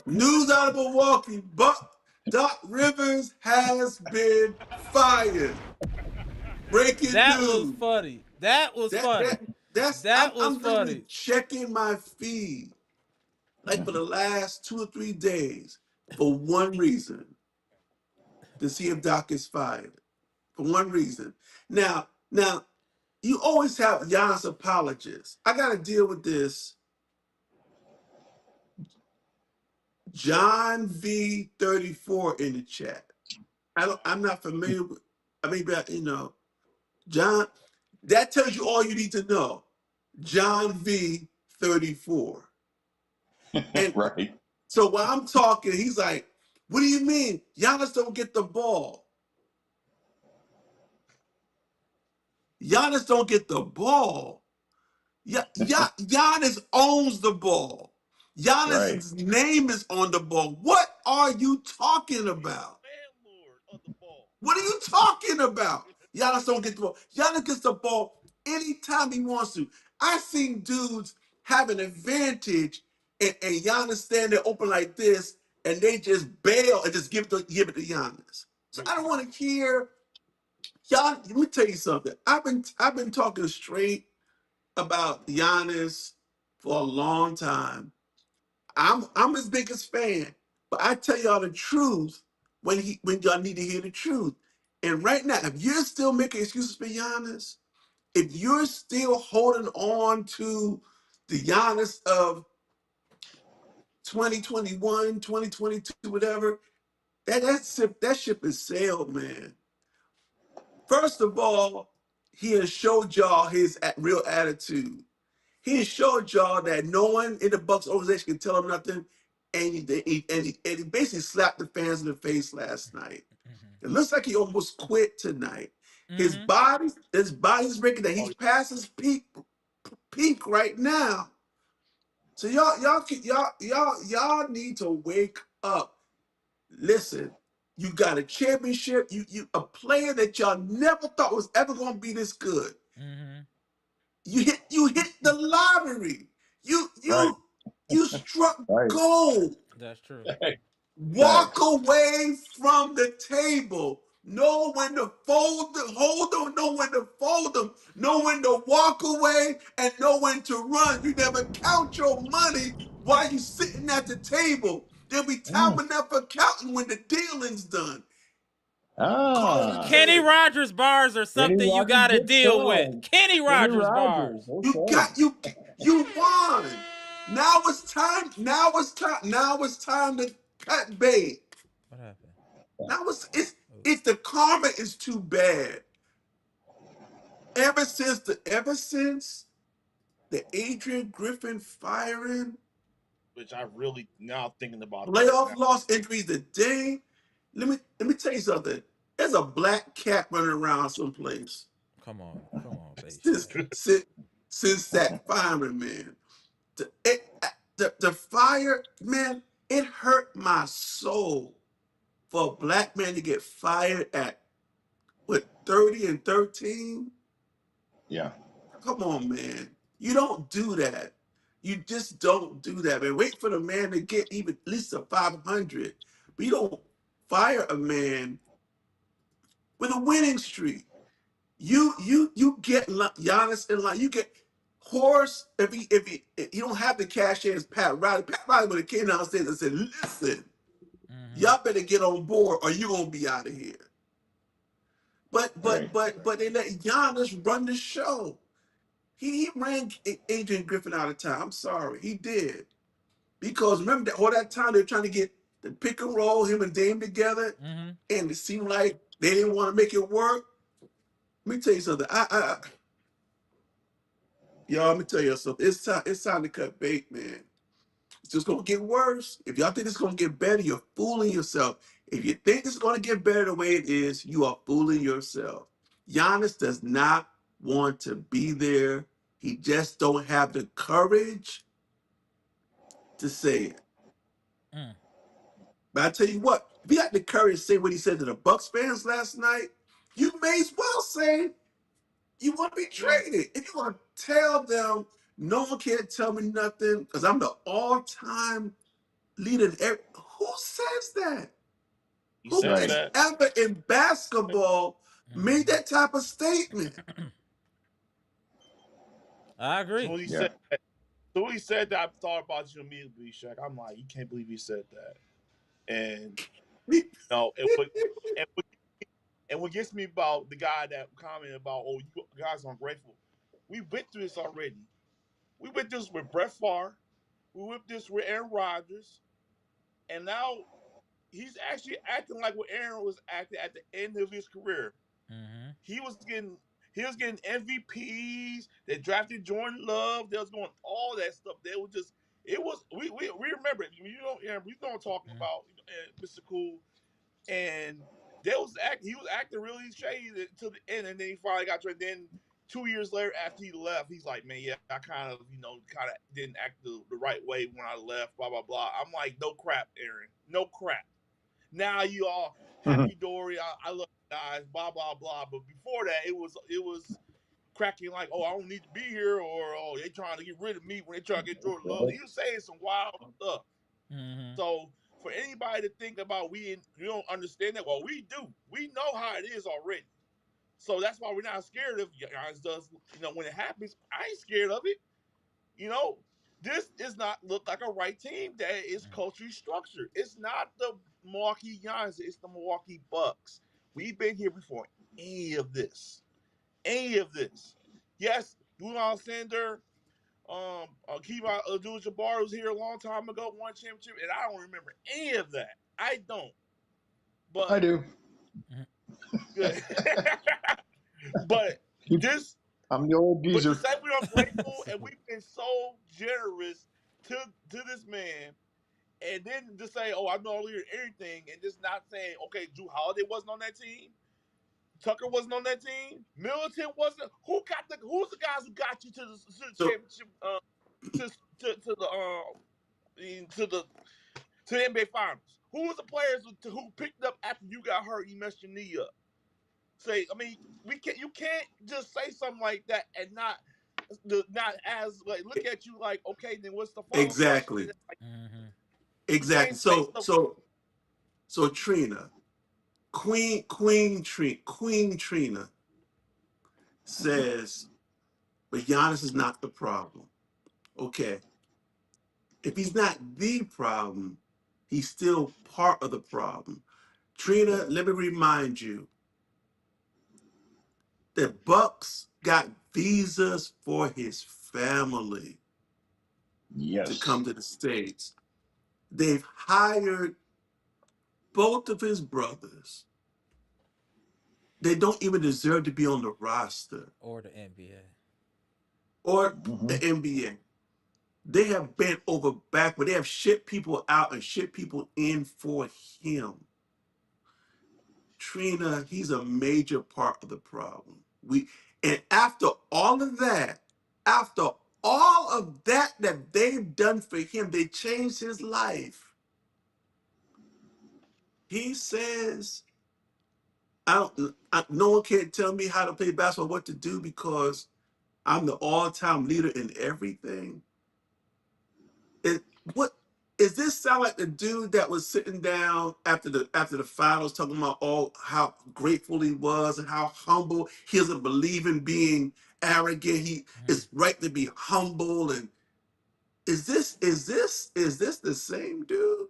news out of Milwaukee. But Doc Rivers has been fired. Breaking that news. Was funny. That was funny. I'm funny. Checking my feed like for the last 2 or 3 days for one reason: to see if Doc is fired. For one reason. Now, you always have Giannis apologists. I got to deal with this. John V34 in the chat. I'm not familiar with. John. That tells you all you need to know. John V34. And right. So while I'm talking, he's like, "What do you mean? Giannis don't get the ball? Giannis don't get the ball. Giannis owns the ball. Giannis' name is on the ball. What are you talking about? What are you talking about? Giannis don't get the ball. Giannis gets the ball anytime he wants to. I've seen dudes have an advantage and Giannis stand there open like this and they just bail and just give it to Giannis. So I don't want to hear y'all. Let me tell you something. I've been talking straight about Giannis for a long time. I'm his biggest fan, but I tell y'all the truth when y'all need to hear the truth. And right now, if you're still making excuses for Giannis, if you're still holding on to the Giannis of 2021, 2022, whatever, that ship is sailed, man. First of all, he has showed y'all his real attitude. He has showed y'all that no one in the Bucks organization can tell him nothing, and he basically slapped the fans in the face last night. It looks like he almost quit tonight. His body's breaking down. He's past his peak right now. So y'all need to wake up. Listen, You got a championship. You a player that y'all never thought was ever going to be this good. Mm-hmm. You hit the lottery. You Right. you you struck Right. gold. That's true. Hey, Walk facts. away from the table. Know when to fold them, hold them, know when to fold them, know when to walk away, and know when to run. You never count your money while you sitting at the table. There'll be time Mm. enough for counting when the dealing's done. Ah. Kenny Cold-blooded. Rogers bars are Kenny something you Rogers, gotta good deal with. song. Kenny Kenny Rogers Rogers. bars. You Okay. got you won. Now it's time. Now it's time. Now it's time to cut bait. What happened? Now Oh, it's the karma is too bad. Ever since the Adrian Griffin firing, which I really now thinking about that playoff now. loss injuries today. Let me tell you something. There's a black cat running around someplace come on, since Bshack. since, since that firing, man. The fire, man, it hurt my soul for a black man to get fired at what 30 and 13. Yeah. Come on, man. You don't do that. You just don't do that, man. Wait for the man to get even at least a 500. But you don't fire a man with a winning streak. You get Giannis in line. You get Horse if you don't have the cash as Pat Riley. Pat Riley would have came downstairs and said, "Listen, Mm-hmm. y'all better get on board, or you gonna be out of here." But Right. but but but they let Giannis run the show. He ran Adrian Griffin out of time. I'm sorry, he did. Because remember that all that time they were trying to get the pick and roll, him and Dame together, Mm-hmm. and it seemed like they didn't want to make it work. Let me tell you something. Y'all, let me tell you something. It's time to cut bait, man. It's just gonna get worse. If y'all think it's gonna get better, you're fooling yourself. If you think it's gonna get better the way it is, you are fooling yourself. Giannis does not want to be there. He just don't have the courage to say it. Mm. But I tell you what, if he had the courage to say what he said to the Bucks fans last night, you may as well say you want to be Yeah. traded. If you want to tell them, no one can't tell me nothing because I'm the all-time leader. Who says that? He Who says Right. has that. ever in basketball made Mm-hmm. that type of statement? I So agree. when he Yeah. said that, so when he said that, I thought about you immediately, Shaq. I'm like, you can't believe he said that. And no, and what and what gets me about the guy that commented about, oh, you guys are ungrateful. We went through this already. We went through this with Brett Favre. We went through this with Aaron Rodgers, and now he's actually acting like what Aaron was acting at the end of his career. Mm-hmm. He was getting MVPs. They drafted Jordan Love. They was going all that stuff. They was just we remember it. You know, Aaron, you know what I'm talking Mm-hmm. about, Mr. Cool. And he was acting really shady to the end, and then he finally got traded. Then 2 years later, after he left, he's like, "Man, yeah, I kind of didn't act the right way when I left." Blah blah blah. I'm like, "No crap, Aaron. No crap." Now you all Mhm. happy dory. I love you guys. Blah blah blah. But before that, it was cracking like, "Oh, I don't need to be here," or "Oh, they trying to get rid of me when they try to get Jordan Love." He was saying some wild stuff. Mm-hmm. So for anybody to think about we don't understand that, well, we do. We know how it is already. So that's why we're not scared of guys does. When it happens, I ain't scared of it. You know, this does not look like a right team that is culturally structured. It's not the Milwaukee Giants. It's the Milwaukee Bucks. We've been here before any of this. Any of this. Yes, Julian Alexander, Kima Abdul-Jabbar was here a long time ago, won a championship, and I don't remember any of that. I don't. I But do. good. but this, I'm the old but to geezer. say we're ungrateful and we've been so generous to this man, and then to say, "Oh, I'm not leader anything," and just not saying, "Okay, Drew Holiday wasn't on that team, Tucker wasn't on that team, Middleton wasn't." Who's the guys who got you to the So championship? To to to the to the to the NBA Finals. Who was the players who picked up after you got hurt? You messed your knee up. Say, I mean, you can't just say something like that and not as like look at you like, okay, then what's the follow up question? Exactly. Like, you Exactly. can't say So stuff. so Trina, Queen Trina says, but Giannis is not the problem. Okay. If he's not the problem, he's still part of the problem. Trina, let me remind you, the Bucks got visas for his family to Yes. come to the States. They've hired both of his brothers. They don't even deserve to be on the roster Or the NBA. or the Hmm. NBA. They have bent over backward. They have shipped people out and shipped people in for him. Trina, he's a major part of the problem. And after all of that, after all of that that they've done for him, they changed his life. He says, no one can tell me how to play basketball, what to do because I'm the all-time leader in everything. It, what is this sound like the dude that was sitting down after the finals talking about all how grateful he was and how humble he doesn't believe in being arrogant. It's right to be humble. And is this the same dude?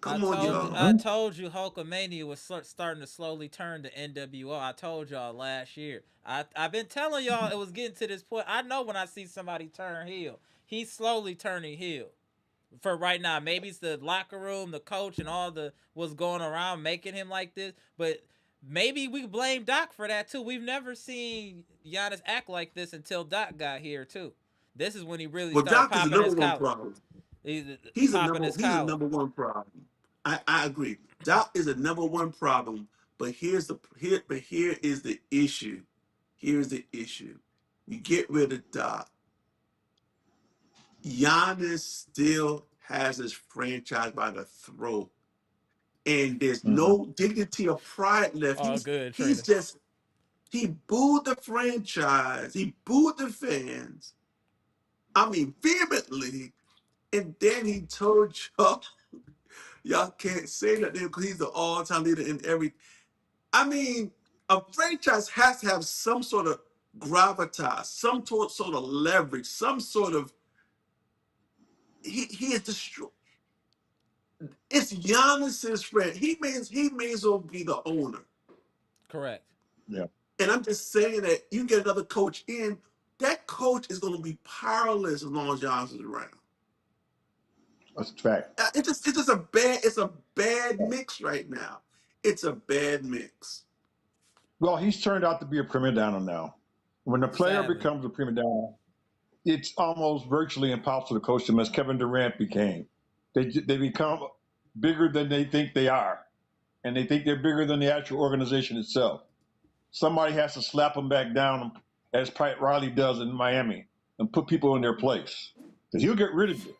Come on, y'all. I told you Hulkamania was starting to slowly turn to NWO. I told y'all last year. I've been telling y'all it was getting to this point. I know when I see somebody turn heel, he's slowly turning heel. For right now, maybe it's the locker room, the coach, and all the what's going around making him like this. But maybe we blame Doc for that too. We've never seen Giannis act like this until Doc got here too. This is when he really Well, started Doc is the popping number his one collar. problem. He's He's a popping number his he's a collar. number one problem. I agree. Doc is a number one problem. But here is the issue. Here's the issue. You get rid of Doc. Giannis still has his franchise by the throat, and there's Hmm. no dignity or pride left. Oh, He's good, he's Trina. just he booed the franchise. He booed the fans. I mean, vehemently. And then he told y'all can't say that because he's the all-time leader in every. I mean, a franchise has to have some sort of gravitas, some sort of leverage, some sort of. He is destroyed. It's Giannis's friend. He may as well be the owner. Correct. Yeah, And I'm just saying that you get another coach in, that coach is going to be powerless as long as Giannis is around. that's a fact. It's a bad mix right now. It's a bad mix. Well, he's turned out to be a prima donna now. When a player Sadly. becomes a prima donna, it's almost virtually impossible to coach them, as Kevin Durant became. They become bigger than they think they are, and they think they're bigger than the actual organization itself. Somebody has to slap them back down, as Pat Riley does in Miami, and put people in their place, because he'll get rid of you.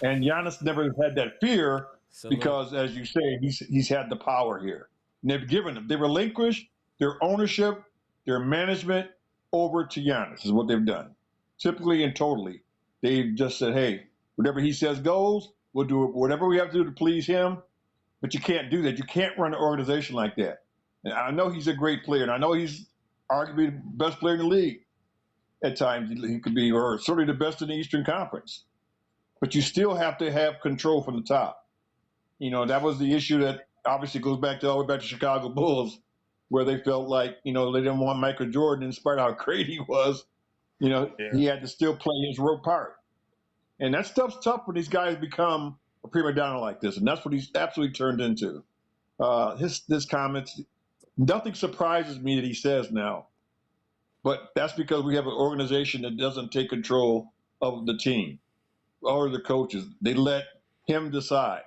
And Giannis never had that fear Salute. because, as you say, he's had the power here. And they've given him, they relinquished their ownership, their management over to Giannis, is what they've done. Typically and totally. They've just said, hey, whatever he says goes, we'll do whatever we have to do to please him. But you can't do that. You can't run an organization like that. And I know he's a great player, and I know he's arguably the best player in the league at times. He could be, or certainly the best in the Eastern Conference. But you still have to have control from the top. That was the issue that obviously goes back all the way back to Chicago Bulls, where they felt like, they didn't want Michael Jordan, in spite of how great he was, Yeah. he had to still play his role part. And that stuff's tough when these guys become a prima donna like this. And that's what he's absolutely turned into. His comments, nothing surprises me that he says now. But that's because we have an organization that doesn't take control of the team or the coaches. They let him decide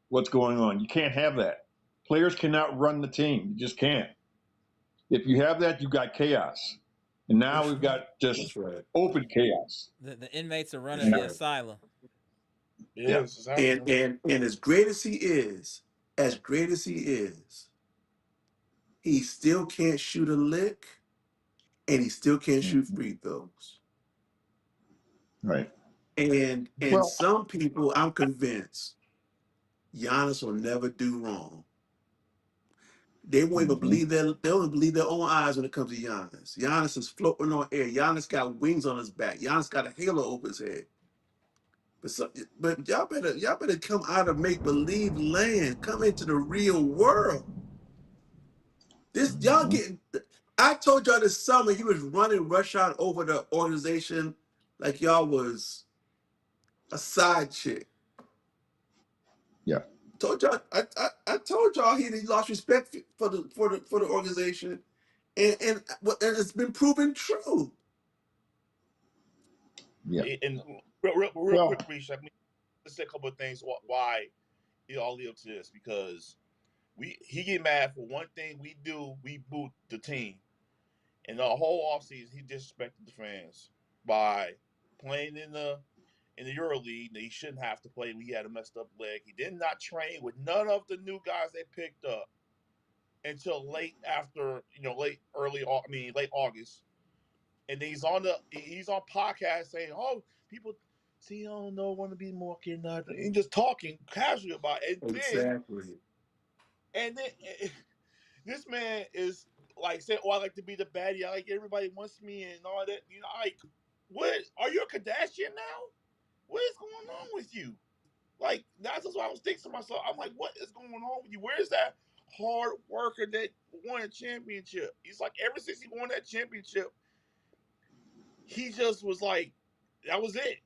what's going on. You can't have that. Players cannot run the team. You just can't. If you have that, you've got chaos. And now That's we've right. got just That's right. open chaos. The inmates are running That's And the right. asylum. Yeah, this is happening. And as great as he is, he still can't shoot a lick, and he still can't shoot Mhm. free throws. Right. And Well, some people, I'm convinced, Giannis will never do wrong. They won't even mhm. believe they don't believe their own eyes when it comes to Giannis. Giannis is floating on air. Giannis got wings on his back. Giannis got a halo over his head. But y'all better come out of make believe land. Come into the real world. This y'all Mhm. getting. I told y'all this summer he was running rush out over the organization like y'all was a side chick. Yeah. Told y'all. I told y'all he lost respect for the organization, and it's been proven true. Yeah. And real Well, quick, Bshack, let's say a couple of things why it all lead up to this, because he get mad for one thing we boot the team. And the whole offseason he disrespected the fans by playing in the EuroLeague that he shouldn't have to play when he had a messed up leg. He did not train with none of the new guys they picked up until late after, late August. And then he's on podcast saying, "Oh, people see, I don't know, want to be more kid, nothing." And just talking casually about it. Exactly. And then this man is like saying, "Oh, I like to be the baddie. I like everybody wants me and all that." Like, what? Are you a Kardashian now? What is going on with you? Like, that's just what I was thinking to myself. I'm like, what is going on with you? Where's that hard worker that won a championship? He's like, ever since he won that championship, he just was like, that was it.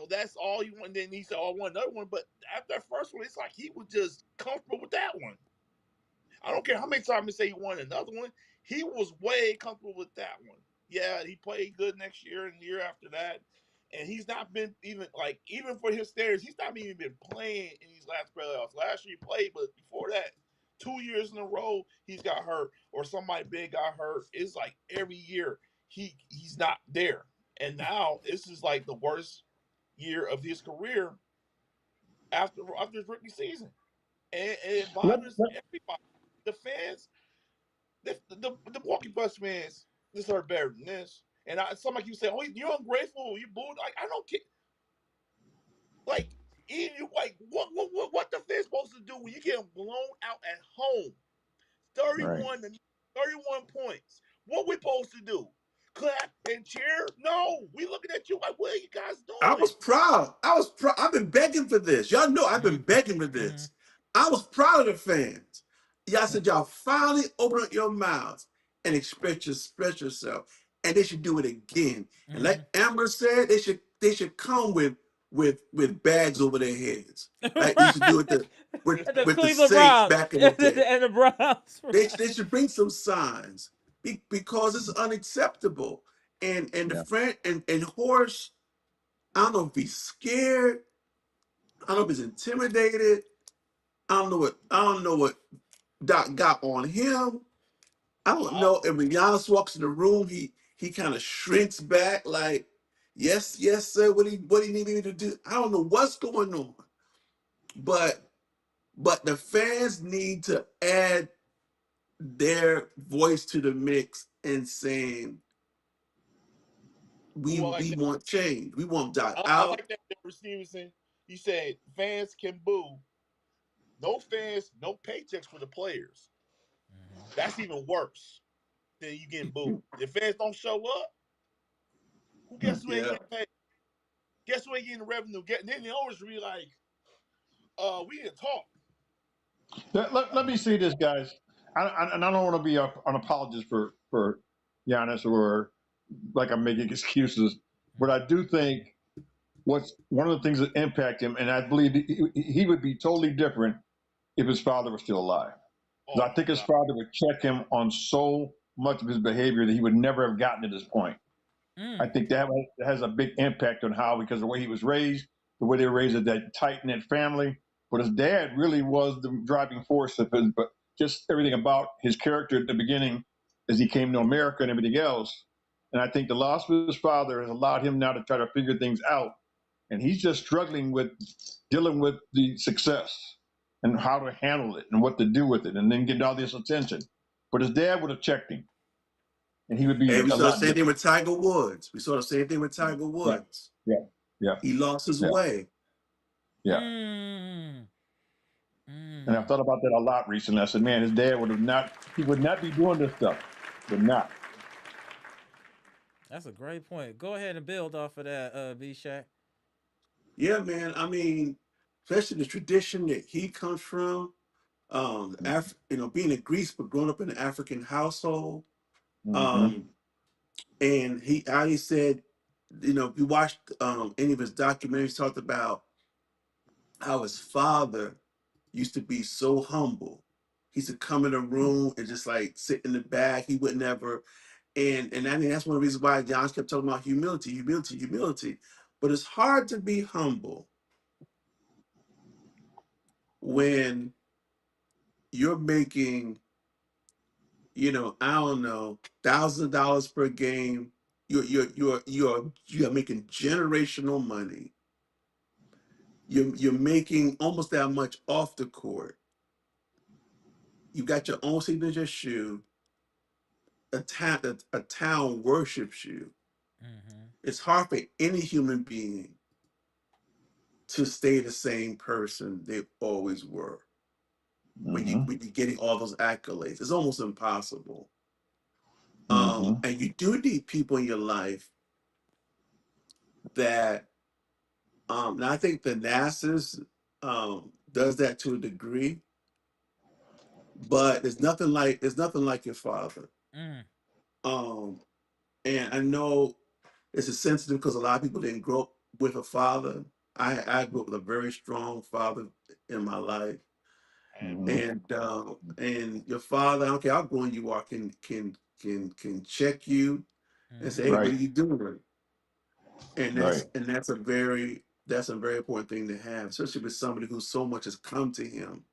That's all you want. Then he said, "Oh, I want another one." But after that first one, it's like he was just comfortable with that one. I don't care how many times he say he won another one. He was way comfortable with that one. Yeah, he played good next year and the year after that. And he's not been even for his standards, he's not even been playing in these last playoffs. Last year he played, but before that, 2 years in a row, he's got hurt or somebody big got hurt. It's like every year he's not there. And now this is like the worst year of his career after his rookie season. And it let, bothers let- everybody. The fans, the Milwaukee Bucks fans deserve better than this. And some like you say, "Oh, you're ungrateful. You booed." Like, I don't care. Like, what the fans supposed to do when you get blown out at home, right. 31 points? What we supposed to do? Clap and cheer? No, we looking at you like, what are you guys I doing? was proud. I've been begging for this. Y'all know I've been begging for this. I was proud of the fans. Y'all said y'all finally open up your mouths and express yourself, and they should do it again. And like Amber said, they should come with bags over their heads, like they should do it The with the Cleveland Saints Browns back in the and day. the Browns. They should bring some signs because it's unacceptable. And the Yeah. friend and Horse, I don't know if he's scared. I don't know if he's intimidated. I don't know what Doc got on him. I don't I, know if when Giannis walks in the room, he kind of shrinks back like, yes, sir. What he need me to do? I don't know what's going on. But the fans need to add their voice to the mix and saying ooh, I we like that. want change. We want Doc I out. like that, Stevenson. You said fans can boo. No fans, no paychecks for the players. That's even worse than you getting booed. If fans don't show up, guess who ain't Yeah. getting paid? Guess who ain't getting the revenue? Then the owners be like, we need to talk. Let me see this, guys. And I don't want to be an apologist for Giannis or like I'm making excuses, but I do think what's one of the things that impact him, and I believe he would be totally different if his father was still alive. Oh 'Cause I my think his God. father would check him on so much of his behavior that he would never have gotten to this point. I think that has a big impact on how, because of the way he was raised, the way they were raised as that tight knit family. But his dad really was the driving force of his, but just everything about his character at the beginning as he came to America and everything else. And I think the loss of his father has allowed him now to try to figure things out. and he's just struggling with dealing with the success and how to handle it and what to do with it, and then get all this attention. But his dad would have checked him, and he would And be we a saw the lot same thing different. with Tiger Woods. We saw the same thing with Tiger Yeah, Woods. yeah, yeah, He lost his yeah, way. yeah. Mm. And I've thought about that a lot recently. I said, man, his dad would have not. He would not be doing this stuff. Would not. That's a great point. Go ahead and build off of that, Bshack. Yeah, man. I mean, especially the tradition that he comes from. Being in Greece, but growing up in an African household. Mm-hmm. Um, and he said, if you watched any of his documentaries, talked about how his father used to be so humble. He used to come in a room and just like sit in the back. He would never, and I think that's one of the reasons why John kept talking about humility, humility, humility. But it's hard to be humble when you're making, I don't know, $1,000 per game. You're making generational money. You're making almost that much off the court. You got your own signature shoe. A town worships you. Mm-hmm. It's hard for any human being to stay the same person they always were Mm-hmm. when you're getting all those accolades. It's almost impossible. Mm-hmm. And you do need people in your life that and I think the NASA's does that to a degree, but there's nothing like your father. Mm. Um, and I know it's a sensitive because a lot of people didn't grow up with a father. I grew up with a very strong father in my life, Mm-hmm. and your father, I don't care how grown you are, can check you and say, Mm-hmm. "Hey, what Right. are you doing?" And Right. that's a very important thing to have, especially with somebody who so much has come to him,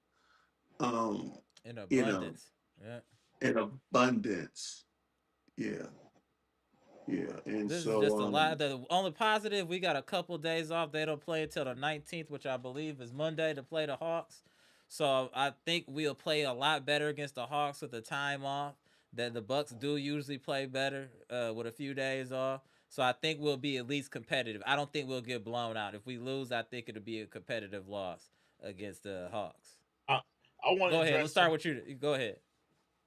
um, In you know, abundance. Yeah. in abundance. Yeah, yeah, and This is so just a lot. The only positive, we got a couple days off. They don't play until the 19th, which I believe is Monday, to play the Hawks. So I think we'll play a lot better against the Hawks with the time off. That the Bucks do usually play better with a few days off. So I think we'll be at least competitive. I don't think we'll get blown out. If we lose, I think it'll be a competitive loss against the Hawks. I I want to Go ahead. We'll address start some. with you. Go ahead.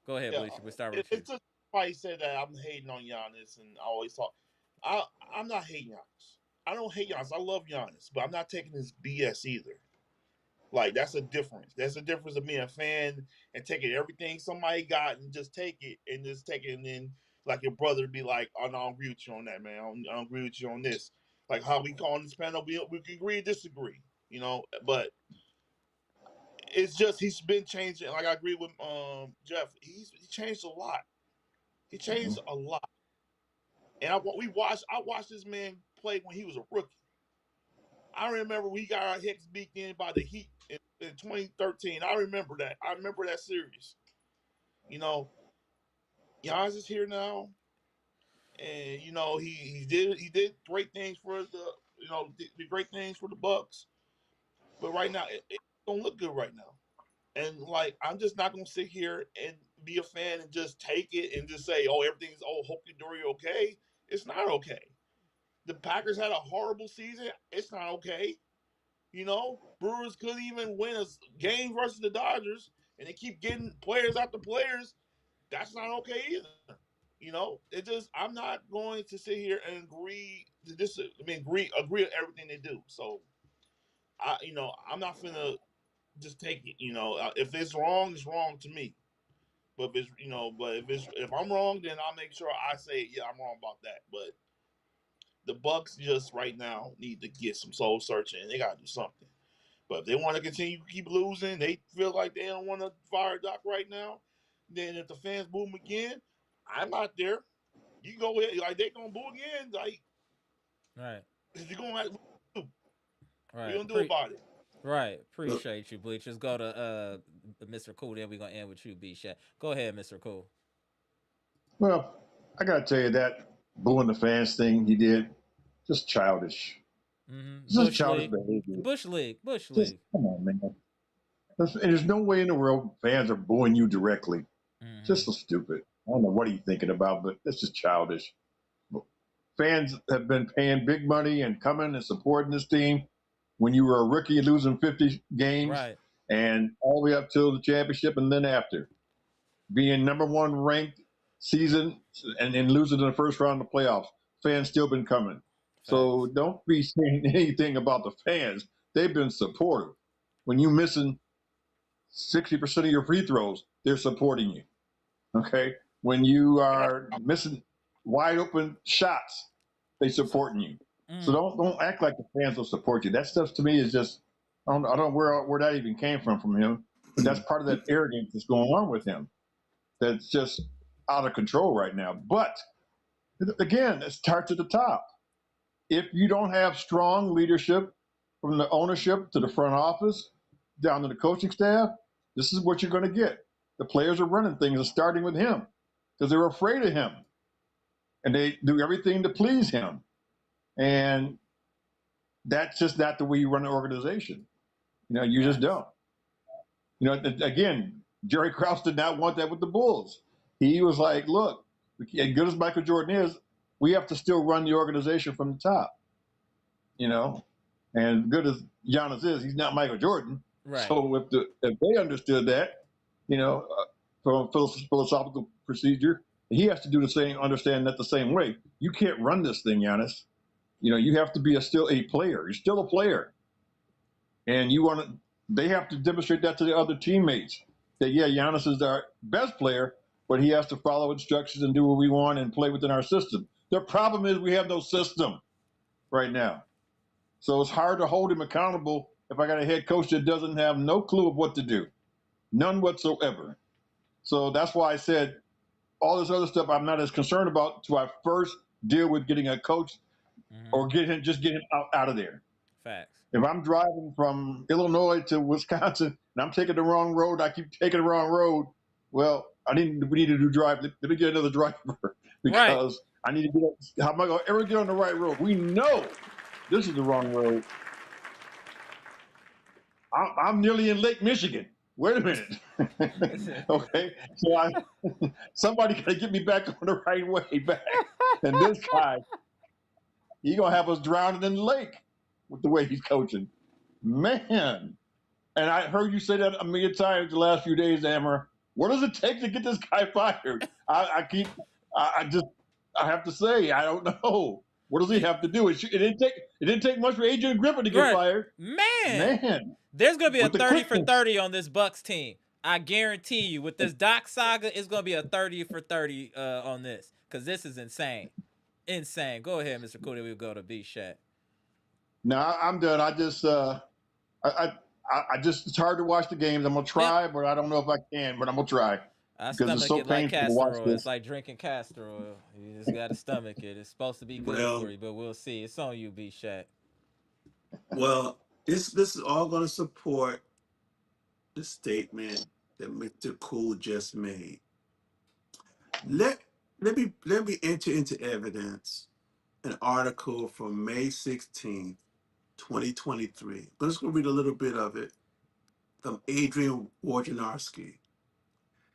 Go ahead, Yeah, Bleacher. We'll start with you. it's just somebody said that I'm hating on Giannis, and I always talk. I I'm not hating Giannis. I don't hate Giannis. I love Giannis, but I'm not taking his BS either. Like that's a difference. That's a difference of being a fan and taking everything somebody got and just take it and just take it and then like your brother be like, "Oh no, I don't agree with you on that, man. I don't agree with you on this." Like how we call in this panel, we can agree or disagree, But it's just he's been changing. Like I agree with Jeff. He changed a lot. He Mm-hmm. changed a lot. And I watched this man play when he was a rookie. I remember we got our heads beat in by the Heat in 2013. I remember that. I remember that series. You know, Giannis is here now, and he did great things for the great things for the Bucks. But right now, it don't look good right now. And like, I'm just not gonna sit here and be a fan and just take it and just say, "Oh, everything's hokey dory okay." It's not okay. The Packers had a horrible season. It's not okay. Brewers couldn't even win a game versus the Dodgers, and they keep getting players after players. That's not okay either. It just I'm not going to sit here and agree to this. I mean, agree with everything they do. So I'm not gonna just take it. If it's wrong, it's wrong to me. But if I'm wrong, then I'll make sure I say, yeah, I'm wrong about that. But the Bucks just right now need to get some soul searching. They gotta do something. But if they want to continue to keep losing, they feel like they don't want to fire Doc right now. Then if the fans boo him again, I'm not there. You go ahead, like they gonna boo again. Like Right. you're gonna have, what you Right. gonna do about it? Right. look, Appreciate you, Bleach. Let's go to Mr. Cool. Then we're gonna end with you, B Shat. Go ahead, Mr. Cool. Well, I got to tell you that booing the fans thing he did, just childish. Mm-hmm. This is Bush childish League. behavior. Bush League. Bush Just League. come on, man. There's no way in the world fans are booing you directly. Mm-hmm. Just so stupid. I don't know what he's thinking about, but it's just childish. Fans have been paying big money and coming and supporting this team when you were a rookie losing 50 games Right. and all the way up till the championship and then after. Being number one ranked season and then losing in the first round of the playoffs. Fans still been coming. So Facts. don't be saying anything about the fans. They've been supportive. When you missing 60% of your free throws, they're supporting you. Okay? When you are missing wide open shots, they supporting you. So Mm. don't act like the fans will support you. That stuff to me is just I don't know where that even came from him, but that's part of that arrogance that's going on with him. That's just out of control right now. But again, it starts at the top. If you don't have strong leadership from the ownership to the front office down to the coaching staff, this is what you're going to get. The players are running things and starting with him because they're afraid of him and they do everything to please him. And that's just not the way you run an organization. You just Facts. don't. Again, Jerry Krause did not want that with the Bulls. He was like, look, as good as Michael Jordan is, we have to still run the organization from the top. And good as Giannis is, he's not Michael Jordan. Right. So if they understood that, from a philosophical procedure, he has to do the same, understand that the same way. You can't run this thing, Giannis. You have to be still a player. You're still a player, and they have to demonstrate that to the other teammates. That yeah, Giannis is our best player, but he has to follow instructions and do what we want and play within our system. The problem is we have no system right now. So it's hard to hold him accountable if I got a head coach that doesn't have no clue of what to do, none whatsoever. So that's why I said all this other stuff I'm not as concerned about until I first deal with getting a coach Mm-hmm. or get him out of there. Facts. If I'm driving from Illinois to Wisconsin and I'm taking the wrong road, I keep taking the wrong road. Well, we need to do drive. Let me get another driver Right. because I need to get. How am I going to ever get on the right road? We know this is the wrong road. I'm nearly in Lake Michigan. Wait a minute. Okay, so somebody got to get me back on the right way back. And this guy, he's gonna have us drowning in the lake with the way he's coaching, man. And I heard you say that a million times the last few days, Amara. What does it take to get this guy fired? I have to say, I don't know. What does he have to do? It didn't take much for Adrian Griffin to get Right. fired. Man. Man, There's gonna be a with the 30 for quickness. 30 on this Bucks team. I guarantee you, with this Doc saga, it's gonna be a 30 for 30 on this. Cause this is insane. Insane. Go ahead, Mr. Cootie. We'll go to Bshack. No, I'm done. I, I just it's hard to watch the games. I'm gonna Yep. try, but I don't know if I can. But I'm gonna try I because it's stomach so it like painful to castor watch oil. It's this. like drinking castor oil. You just gotta stomach it. It's supposed to be good for Well, you, but we'll see. It's on you, Bshack. well, this is all going to support the statement that Mr. Cool just made. Let let me enter into evidence an article from May 16th, 2023. I'm just going to read a little bit of it from Adrian Wojnarowski.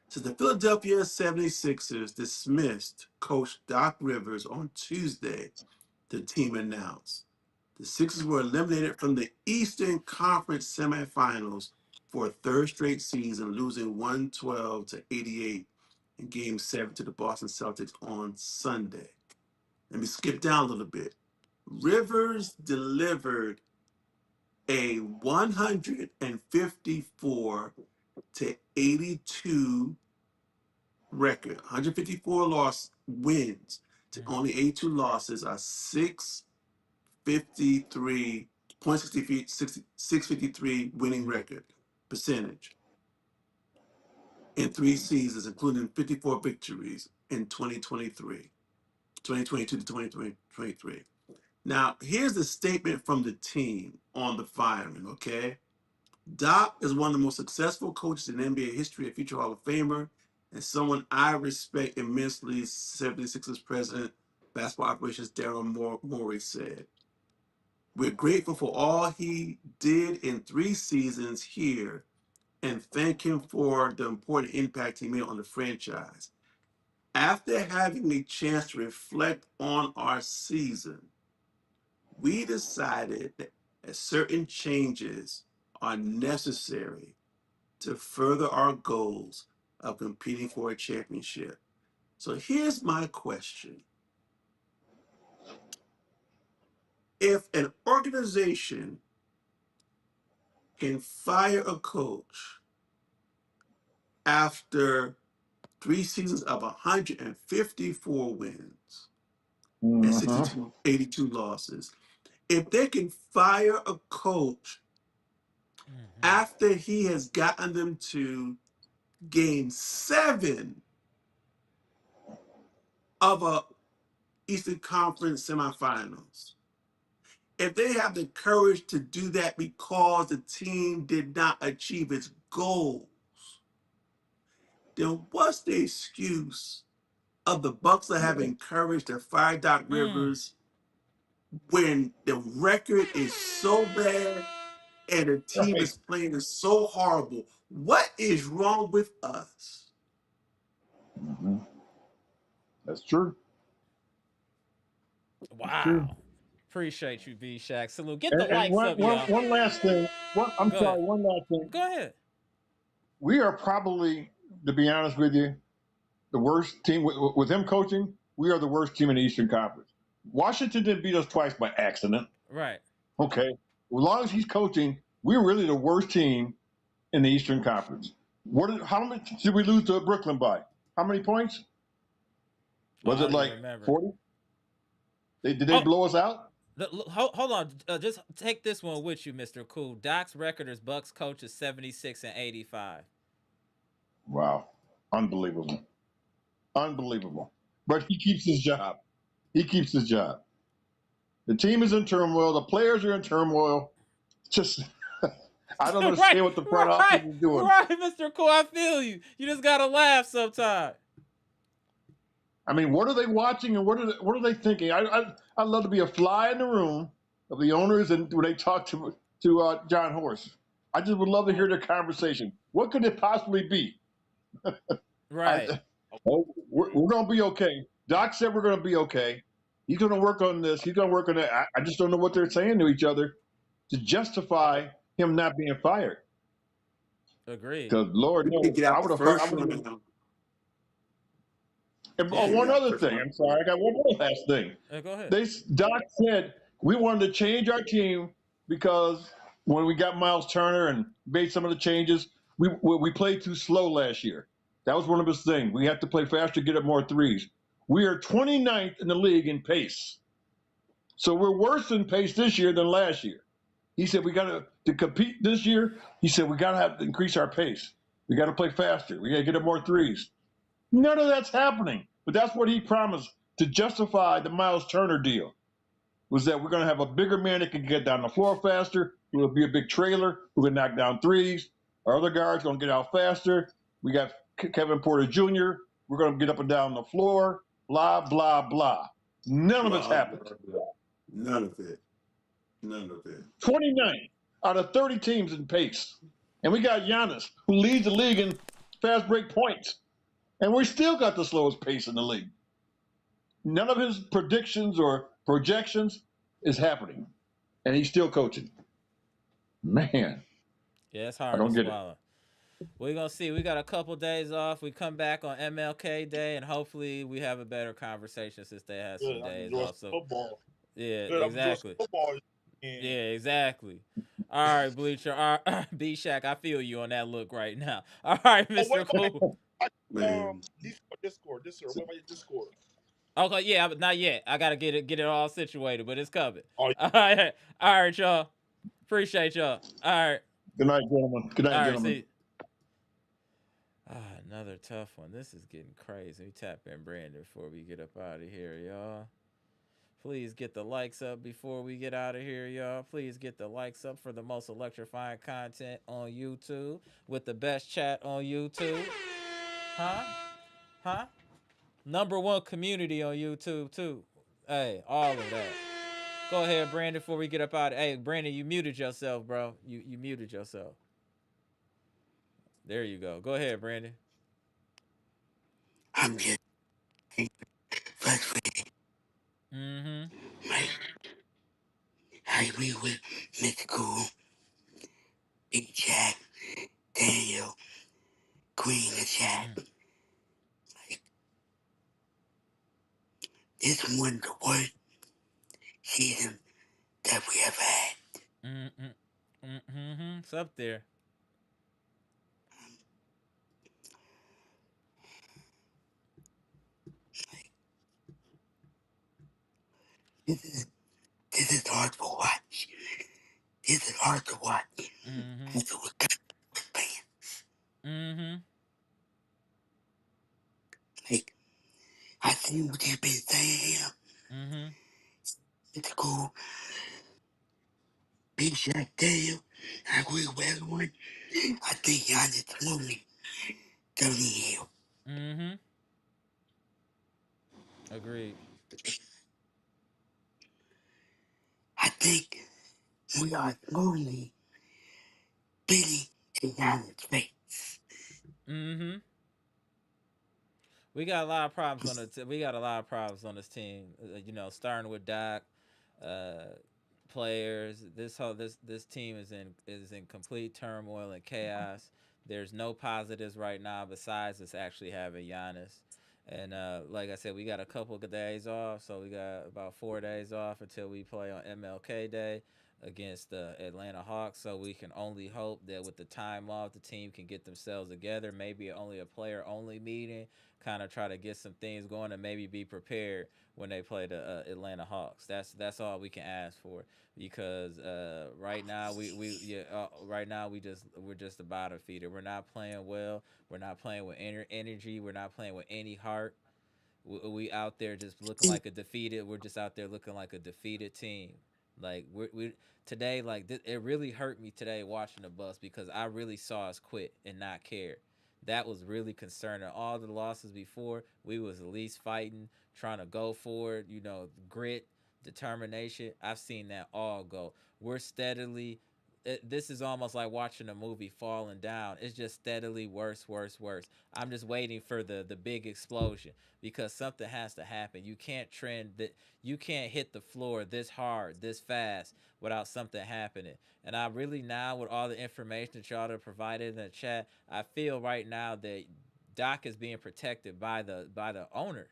So the Philadelphia 76ers dismissed coach Doc Rivers on Tuesday, the team announced. The Sixers were eliminated from the Eastern Conference semifinals for a third straight season, losing 112 to 88 in Game 7 to the Boston Celtics on Sunday. Let me skip down a little bit. Rivers delivered a 154 to 82 record. 154 wins to Mm-hmm. only 82 losses, a 653 winning record percentage in 3 seasons, including 54 victories in 2022 to 2023. Now, here's the statement from the team on the firing, okay? Doc is one of the most successful coaches in NBA history, a future Hall of Famer, and someone I respect immensely, 76ers president, basketball operations Daryl Morey said. We're grateful for all he did in 3 seasons here and thank him for the important impact he made on the franchise. After having a chance to reflect on our season, we decided that certain changes are necessary to further our goals of competing for a championship. So here's my question. If an organization can fire a coach after 3 seasons of 154 wins and Mm-hmm. 62, 82 losses, if they can fire a coach Mm-hmm. after he has gotten them to game 7 of a Eastern Conference semifinals, if they have the courage to do that because the team did not achieve its goal, then what's the excuse of the Bucks are having courage to fire Doc Mm. Rivers when the record is so bad and the team Right. is playing so horrible? What is wrong with us? Mm-hmm. That's true. That's true. Wow. Appreciate you, Bshack. Salute. Get the And likes up, y'all. one last thing. I'm Go sorry. ahead. One last thing. Go ahead. We are probably, to be honest with you, the worst team with him coaching. We are the worst team in the Eastern Conference. Washington didn't beat us twice by accident. Right. Okay, as long as he's coaching, we're really the worst team in the Eastern Conference. How many did we lose to Brooklyn by? How many points? Oh, Was I it don't even like remember. 40? Did they Oh, blow us out? hold on. Just take this one with you, Mr. Cool. Doc's record as Bucks coach is 76 and 85. Wow, unbelievable, unbelievable. But he keeps his job. He keeps his job. The team is in turmoil. The players are in turmoil. Just I don't Right, understand what the front office right, is doing. right, Mr. Cool. I feel you. You just gotta laugh sometimes. I mean, what are they watching and what are they thinking? I'd love to be a fly in the room of the owners and when they talk to John Horst. I just would love to hear their conversation. What could it possibly be? Right. I, oh, we're going to be okay. Doc said we're going to be okay. He's going to work on this. He's going to work on that. I just don't know what they're saying to each other to justify him not being fired. Agreed. Because Lord We need to knows, get out I the would have. I first would have. round. And Yeah. one Yeah, other first thing. round. I'm sorry. I got one more last thing. Go ahead. Doc said we wanted to change our team because when we got Miles Turner and made some of the changes, we played too slow last year. That was one of his things. We have to play faster, get up more threes. We are 29th in the league in pace. So we're worse in pace this year than last year. He said we got to compete this year. He said we got to have to increase our pace. We got to play faster. We got to get up more threes. None of that's happening. But that's what he promised to justify the Miles Turner deal. Was that we're going to have a bigger man that can get down the floor faster. It will be a big trailer who can knock down threes. Our other guards going to get out faster. We got Kevin Porter Jr. We're going to get up and down the floor. Blah blah blah. None of it's Blah, happened. blah, blah. None of it. None of it. 29 out of 30 teams in pace, and we got Giannis who leads the league in fast break points, and we still got the slowest pace in the league. None of his predictions or projections is happening, and he's still coaching. Man, Yeah, it's I hard to don't get it. swallow. We're gonna see. We got a couple days off. We come back on MLK Day, and hopefully we have a better conversation since they had some Good. I'm days enjoying off. So football. yeah, Good. I'm enjoying exactly. football. And Yeah, exactly. All right, Bleacher. All right, B Shack, I feel you on that look right now. All right, oh, what Mr. about Cool. Man. Discord? What about your Discord? Okay, yeah, but not yet. I gotta get it all situated, but it's coming. Oh, All right, y'all. Appreciate y'all. All right, Good night, gentlemen. Good night, all right. gentlemen. See. Another tough one. This is getting crazy. We tap in Brandon before we get up out of here, y'all. Please get the likes up before we get out of here, y'all. Please get the likes up for the most electrifying content on YouTube with the best chat on YouTube. Huh? Huh? #1 community on YouTube, too. Hey, all of that. Go ahead, Brandon. Before we get up out, hey, Brandon, you muted yourself, bro. You muted yourself. There you go. Go ahead, Brandon. I'm just frustrated. Mm-hmm. Like, I agree with Mr. Cool, Bshack, Daniel, Green, and Shaq. Like, this is one of the worst seasons that we ever had. Mm-hmm. Mm-hmm. It's up there. Like, this is this is hard to watch. This is hard to watch. Mm-hmm. After we got with fans. Mm-hmm. Like, I seen what you've been saying here. Mm-hmm. Mr. Cool, Bshack, Daniel. I agree with everyone. I think Giannis lonely down the hill. Mm-hmm. Agreed. I think we are slowly beating Giannis' face. Mm-hmm. We got a lot of problems on we got a lot of problems on this team. Starting with Doc, uh, players. This team is in complete turmoil and chaos. There's no positives right now besides us actually having Giannis. And like I said, we got a couple of days off, so we got about 4 days off until we play on MLK Day against the Atlanta Hawks. So we can only hope that with the time off, the team can get themselves together. Maybe only a player only meeting, kind of try to get some things going, and maybe be prepared when they play the Atlanta Hawks. That's all we can ask for, because right now right now we're just a bottom feeder. We're not playing well. We're not playing with energy. We're not playing with any heart. We out there just looking like a defeated. We're just out there looking like a defeated team. Like we today, like it really hurt me today watching the Bucks, because I really saw us quit and not care. That was really concerning. All the losses before, we was at least fighting, trying to go forward. Grit, determination. I've seen that all go. We're steadily. This is almost like watching a movie falling down. It's just steadily worse, worse, worse. I'm just waiting for the big explosion, because something has to happen. You can't trend that. You can't hit the floor this hard, this fast, without something happening. And I really, now, with all the information that y'all have provided in the chat, I feel right now that Doc is being protected by the owner.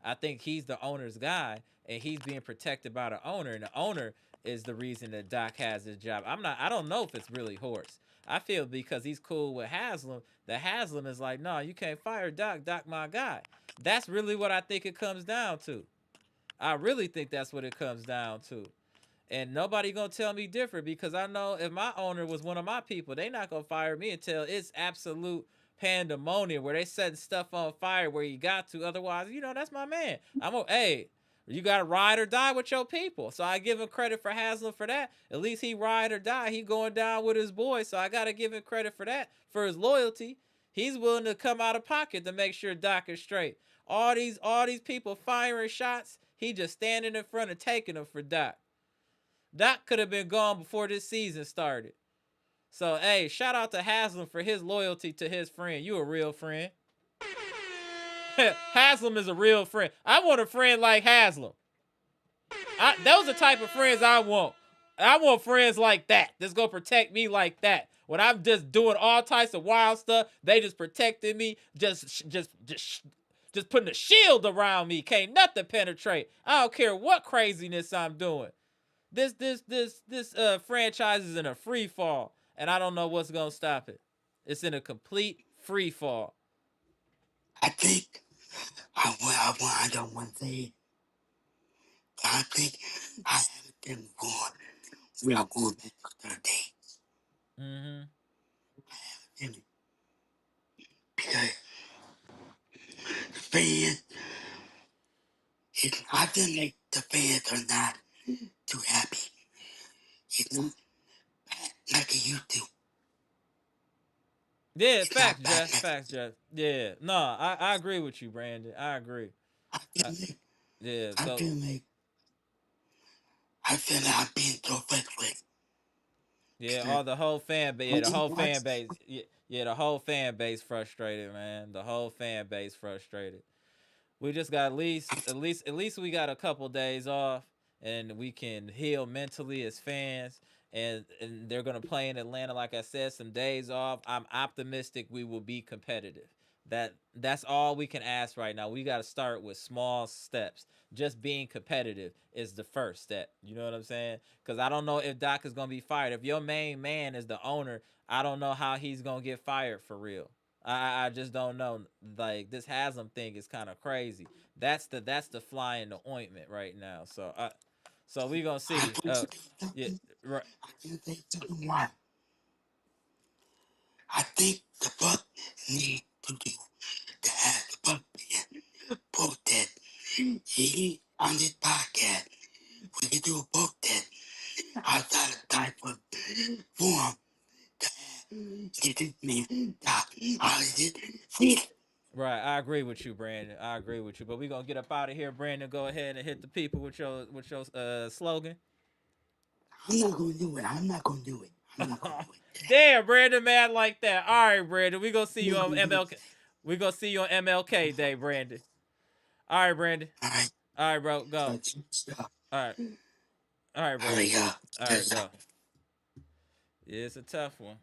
I think he's the owner's guy, and he's being protected by the owner, and the owner is the reason that Doc has his job. I don't know if it's really Horse. I feel because he's cool with Haslam, that Haslam is like, no, you can't fire Doc. Doc, my guy. That's really what I think it comes down to. I really think that's what it comes down to. And nobody gonna tell me different, because I know if my owner was one of my people, they not gonna fire me until it's absolute pandemonium, where they setting stuff on fire where you got to. Otherwise, that's my man. Hey, you gotta ride or die with your people. So I give him credit for Haslam for that. At least he ride or die. He going down with his boys. So I gotta give him credit for that, for his loyalty. He's willing to come out of pocket to make sure Doc is straight. All these people firing shots, he just standing in front and taking them for Doc. Doc could have been gone before this season started. So, hey, shout out to Haslam for his loyalty to his friend. You a real friend. Haslam is a real friend. I want a friend like Haslam. Those are the type of friends I want. I want friends like that. That's gonna protect me like that. When I'm just doing all types of wild stuff, they just protecting me. Just putting a shield around me. Can't nothing penetrate. I don't care what craziness I'm doing. This franchise is in a free fall, and I don't know what's gonna stop it. It's in a complete free fall. I think I don't want to say it, but I think I have them going. We are going back to 30 Mm-hmm. days. Because the fans, I feel like the fans are not too happy. It's not back like it used to. Yeah, It's not facts, back Jeff. like it. Facts, Jeff. Yeah, no, I agree with you, Brandon. I agree. I feel like Yeah, so, I feel like, I feel like, I feel like, I feel like, I feel like, I feel like, I feel like, I feel like, I feel like, I feel like, I feel like, I feel like, I feel like, I feel like, I feel like, I feel like, I feel like, yeah. I feel like I'm being so frustrated. Yeah, all the whole fan base. Yeah, I'm the just whole fan watching. base. Yeah, yeah, the whole fan base frustrated, man. The whole fan base frustrated. We just got at least we got a couple days off, and we can heal mentally as fans. And they're gonna play in Atlanta, like I said, some days off. I'm optimistic we will be competitive. That's all we can ask right now. We got to start with small steps. Just being competitive is the first step. You know what I'm saying? Because I don't know if Doc is gonna be fired. If your main man is the owner, I don't know how he's gonna get fired for real. I just don't know. Like this Haslam thing is kind of crazy. That's the fly in the ointment right now. So we gonna I see. can say Yeah, something. right. I can say something. Why? I think the Bucks need to do to have the Bucks being protest. He on this podcast, we can do a protest outside of type of form to get this man out of this season. Right, I agree with you, Brandon. I agree with you. But we gonna get up out of here, Brandon. Go ahead and hit the people with your slogan. I'm not gonna do it. I'm not gonna do it. I'm not gonna do it. Damn, Brandon, man, like that. All right, Brandon. We gonna see I'm you not on gonna do MLK. it. We gonna see you on MLK Day, Brandon. All right, Brandon. Alright, All right, bro. Go. so stop. All right. All right, Alright, Brandon. y'all. All right, Just go. Yeah, it's a tough one.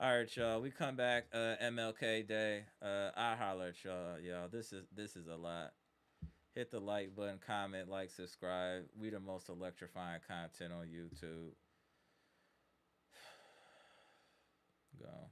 All right, y'all. We come back MLK Day. I holler at y'all. Y'all, this is a lot. Hit the like button, comment, like, subscribe. We the most electrifying content on YouTube. Go.